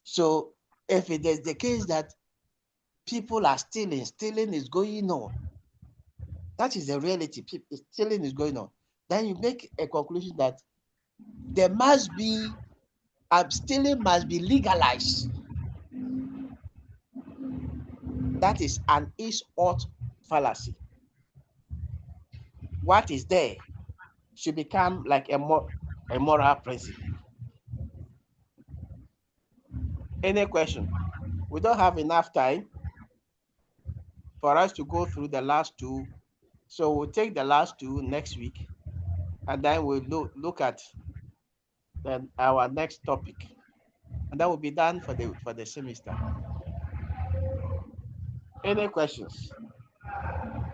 So if it is the case that people are stealing is going on, that is the reality, stealing is going on, then you make a conclusion that there must be, stealing must be legalized. That is an is ought fallacy. What is there should become like a moral principle. Any question? We don't have enough time for us to go through the last two. So we'll take the last two next week, and then we'll look at our next topic. And that will be done for the semester. Any questions?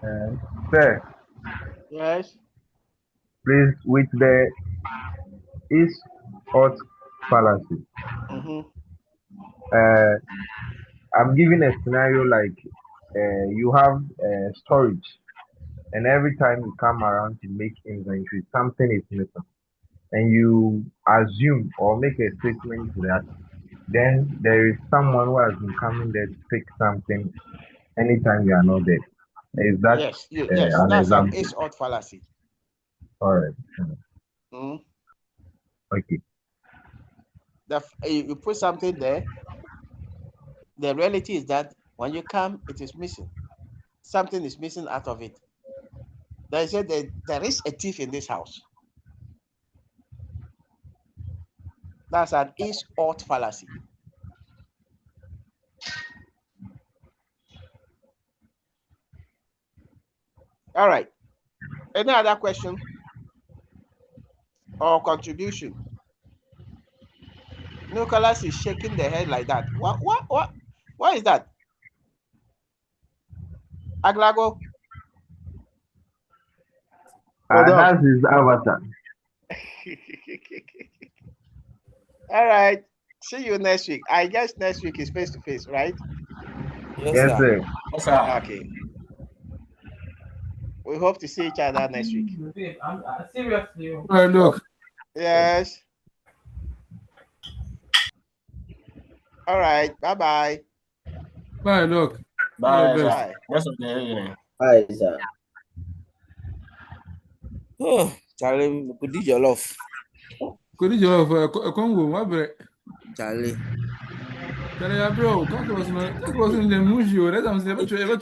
Sir. Yes. Please, with the is ought fallacy, I'm giving a scenario like you have storage, and every time you come around to make inventory, something is missing, and you assume or make a statement to that. Then there is someone who has been coming there to pick something anytime you are not there. Is that Yes, an that's an example? is-ought fallacy. All right. Okay. You put something there. The reality is that when you come, it is missing. Something is missing out of it. They said that there is a thief in this house. That's an is-ought fallacy. All right. Any other question or contribution? Nicholas is shaking the head like that. What is that? Aglago? That's his avatar. All right. See you next week. I guess next week is face-to-face, right? Yes, sir. Yes, sir. Okay. We hope to see each other next week. Seriously. All right, look. Yes. All right. Bye-bye. Bye, look. Bye, All the sir. best. Rest of the evening. Hi, sir. Oh, Charlie, could you jollof? Could you for a Congo? What bread? Charlie. Charlie, bro, calculus in the mushio. That's I'm saying. Ever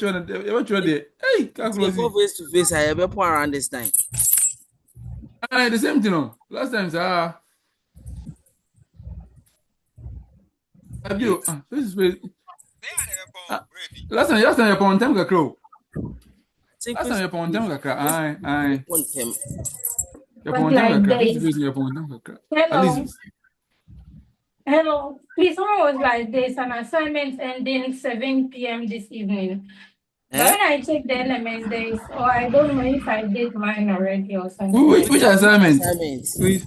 try. Hey, calculus. Face to face, I ever put around this time. The same thing. No. Last time, sir. Abio, face to face. Last time you're upon time, crow. Last time you're upon time, aye. You're upon time, face to face. You're upon time, Hello. Hello. Please, someone was like, there's an assignment ending 7 p.m. this evening. But when I check the elements, there is, or I don't know if I did mine already or something. Which assignment? Please.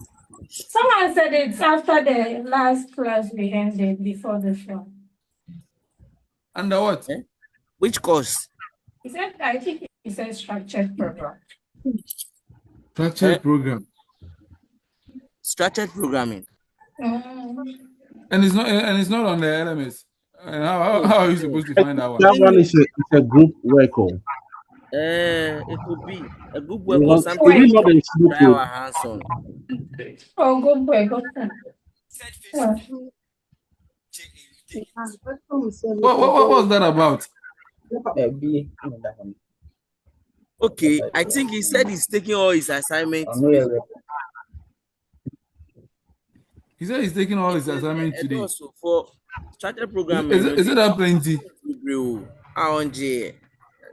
Someone said it's after the last class we ended before the show. Under what? Which course? He said, I think it's a structured program. Structured program. Structured programming. And it's not on the LMS. And how are you supposed to find that one? That one is a group work. It could be a group work or something. It is not a group try our hands on. Oh, good work. What was that about? Okay, I think he said he's taking all his assignments. He said he's taking all his assignments today. Also for structured programming. Is it that plenty?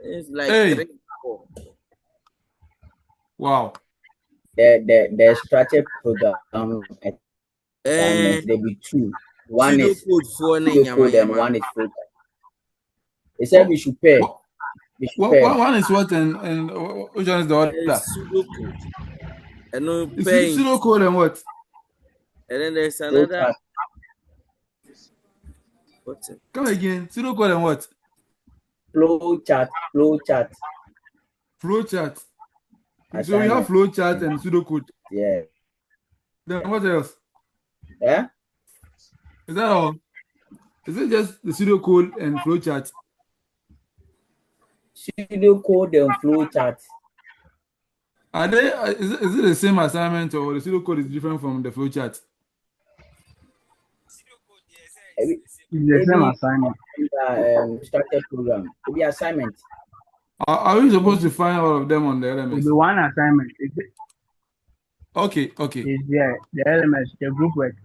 It's like hey. 3, 4. Wow. The structured program there be 2. One is code and one is full. He said we should pair. One is what and which one is the other? Pseudocode. Pseudocode and what? And then there's another. What's it? Come again. Pseudocode and what? Flow chart. So we have flow chart and pseudocode. Yeah. Then what else? Yeah. Is that all? Is it just the pseudocode and flow chart? Pseudocode and flow chart. Are they? Is it the same assignment or the pseudocode is different from the flow chart? It's the same assignment. Structured program. It be assignment. Are we supposed to find all of them on the LMS? The one assignment. Okay. Is the LMS, the group work.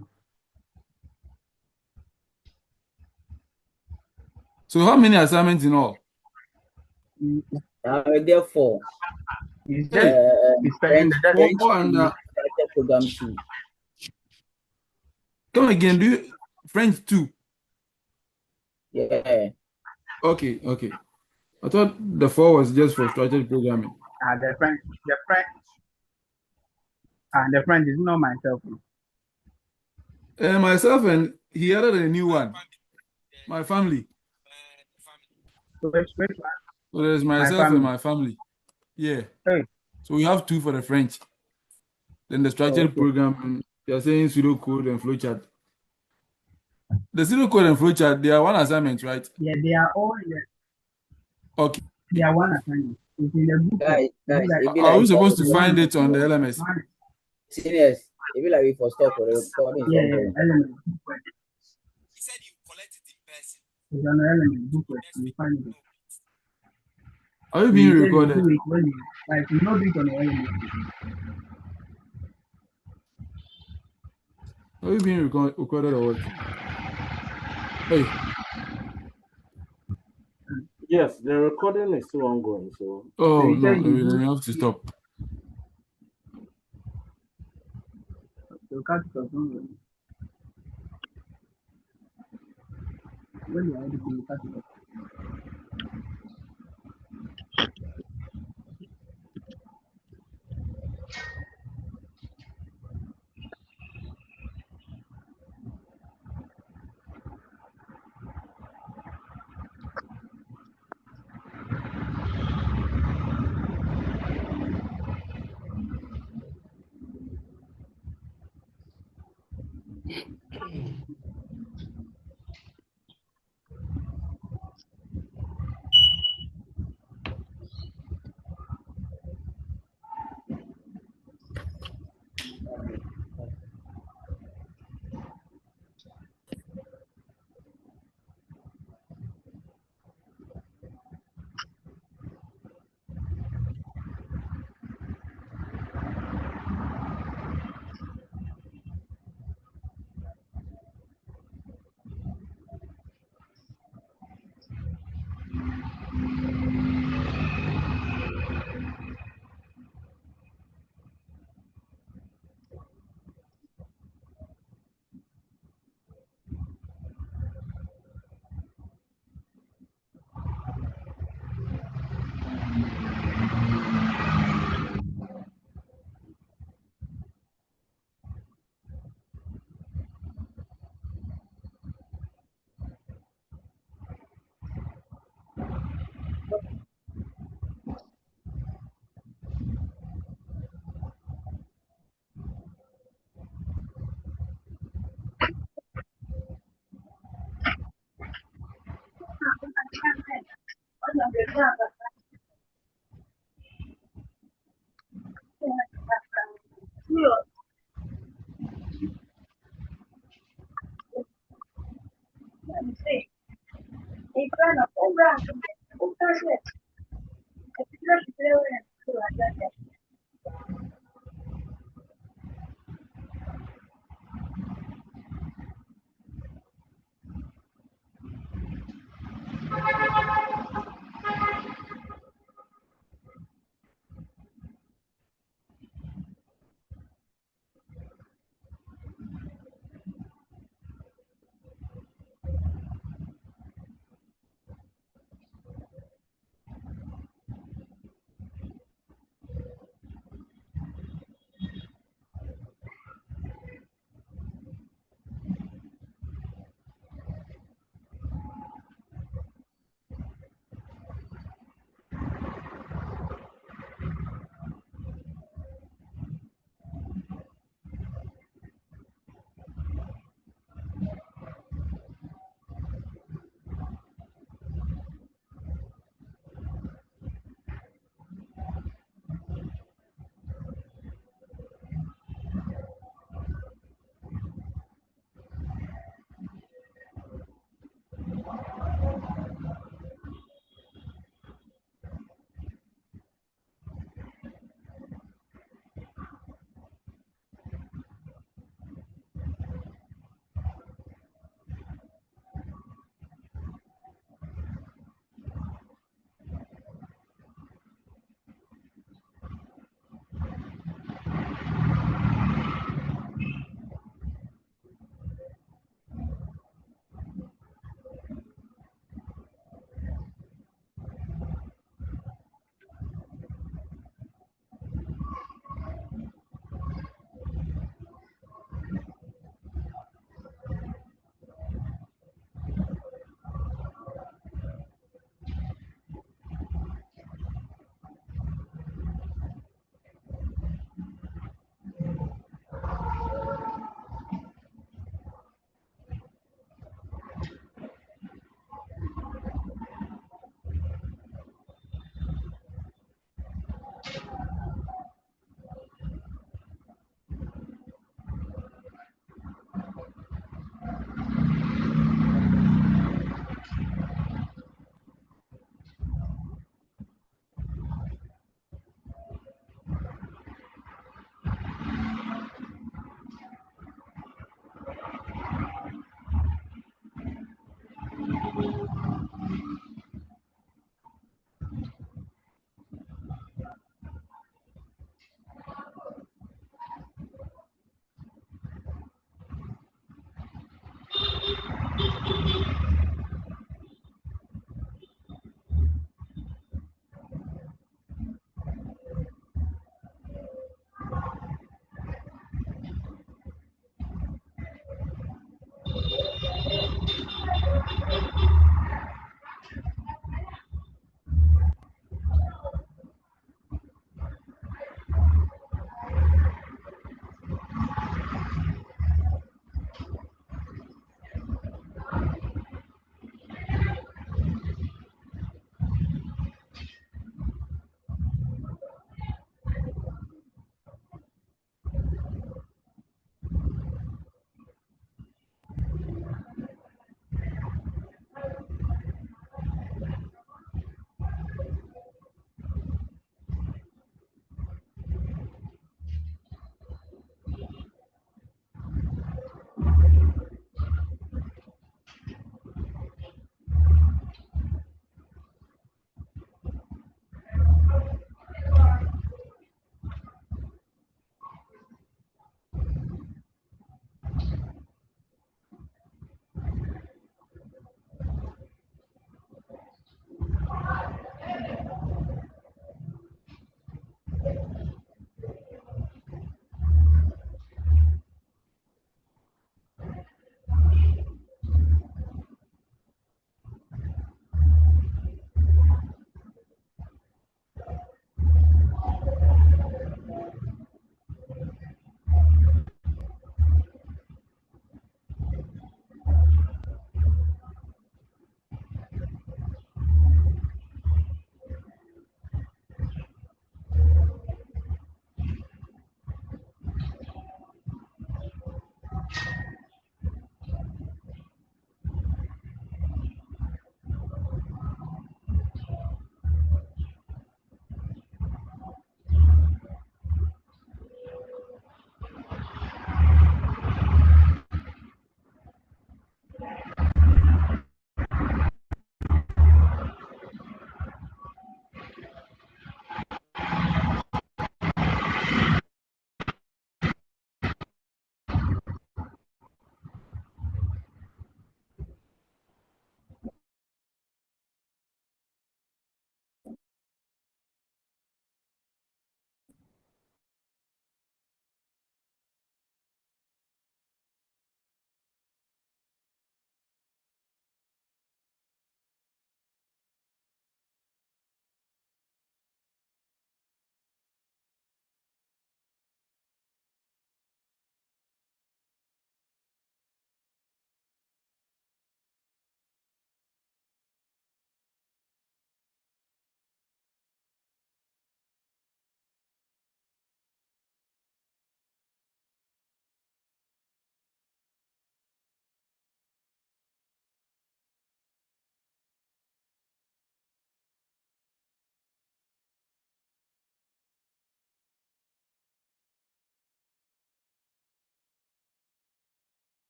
So how many assignments in all? There are 4. Program 2. Come again, do you French 2? Yeah. Okay. I thought the 4 was just for structured programming. The French the friend is not myself. Myself, and he added a new one. My family. So which one? So there's myself and my family. Yeah. Hey. So we have 2 for the French. Then the structured program, you're saying pseudocode and flowchart. The pseudocode and flowchart, they are one assignment, right? Yeah, they are all there. Okay. They are one assignment. It's in the book. Are we supposed to find it on the LMS? Seniors, if you like for stop or recording. Yeah, element. He said you collect it in person. It's an element booklet. You find it. Are you being recorded? Like you know it on the element. Are you being recorded or what? Hey. Yes, the recording is still ongoing. So. Oh no, we have to stop.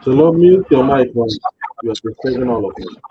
So, not mute your mic when you are disturbing all of us.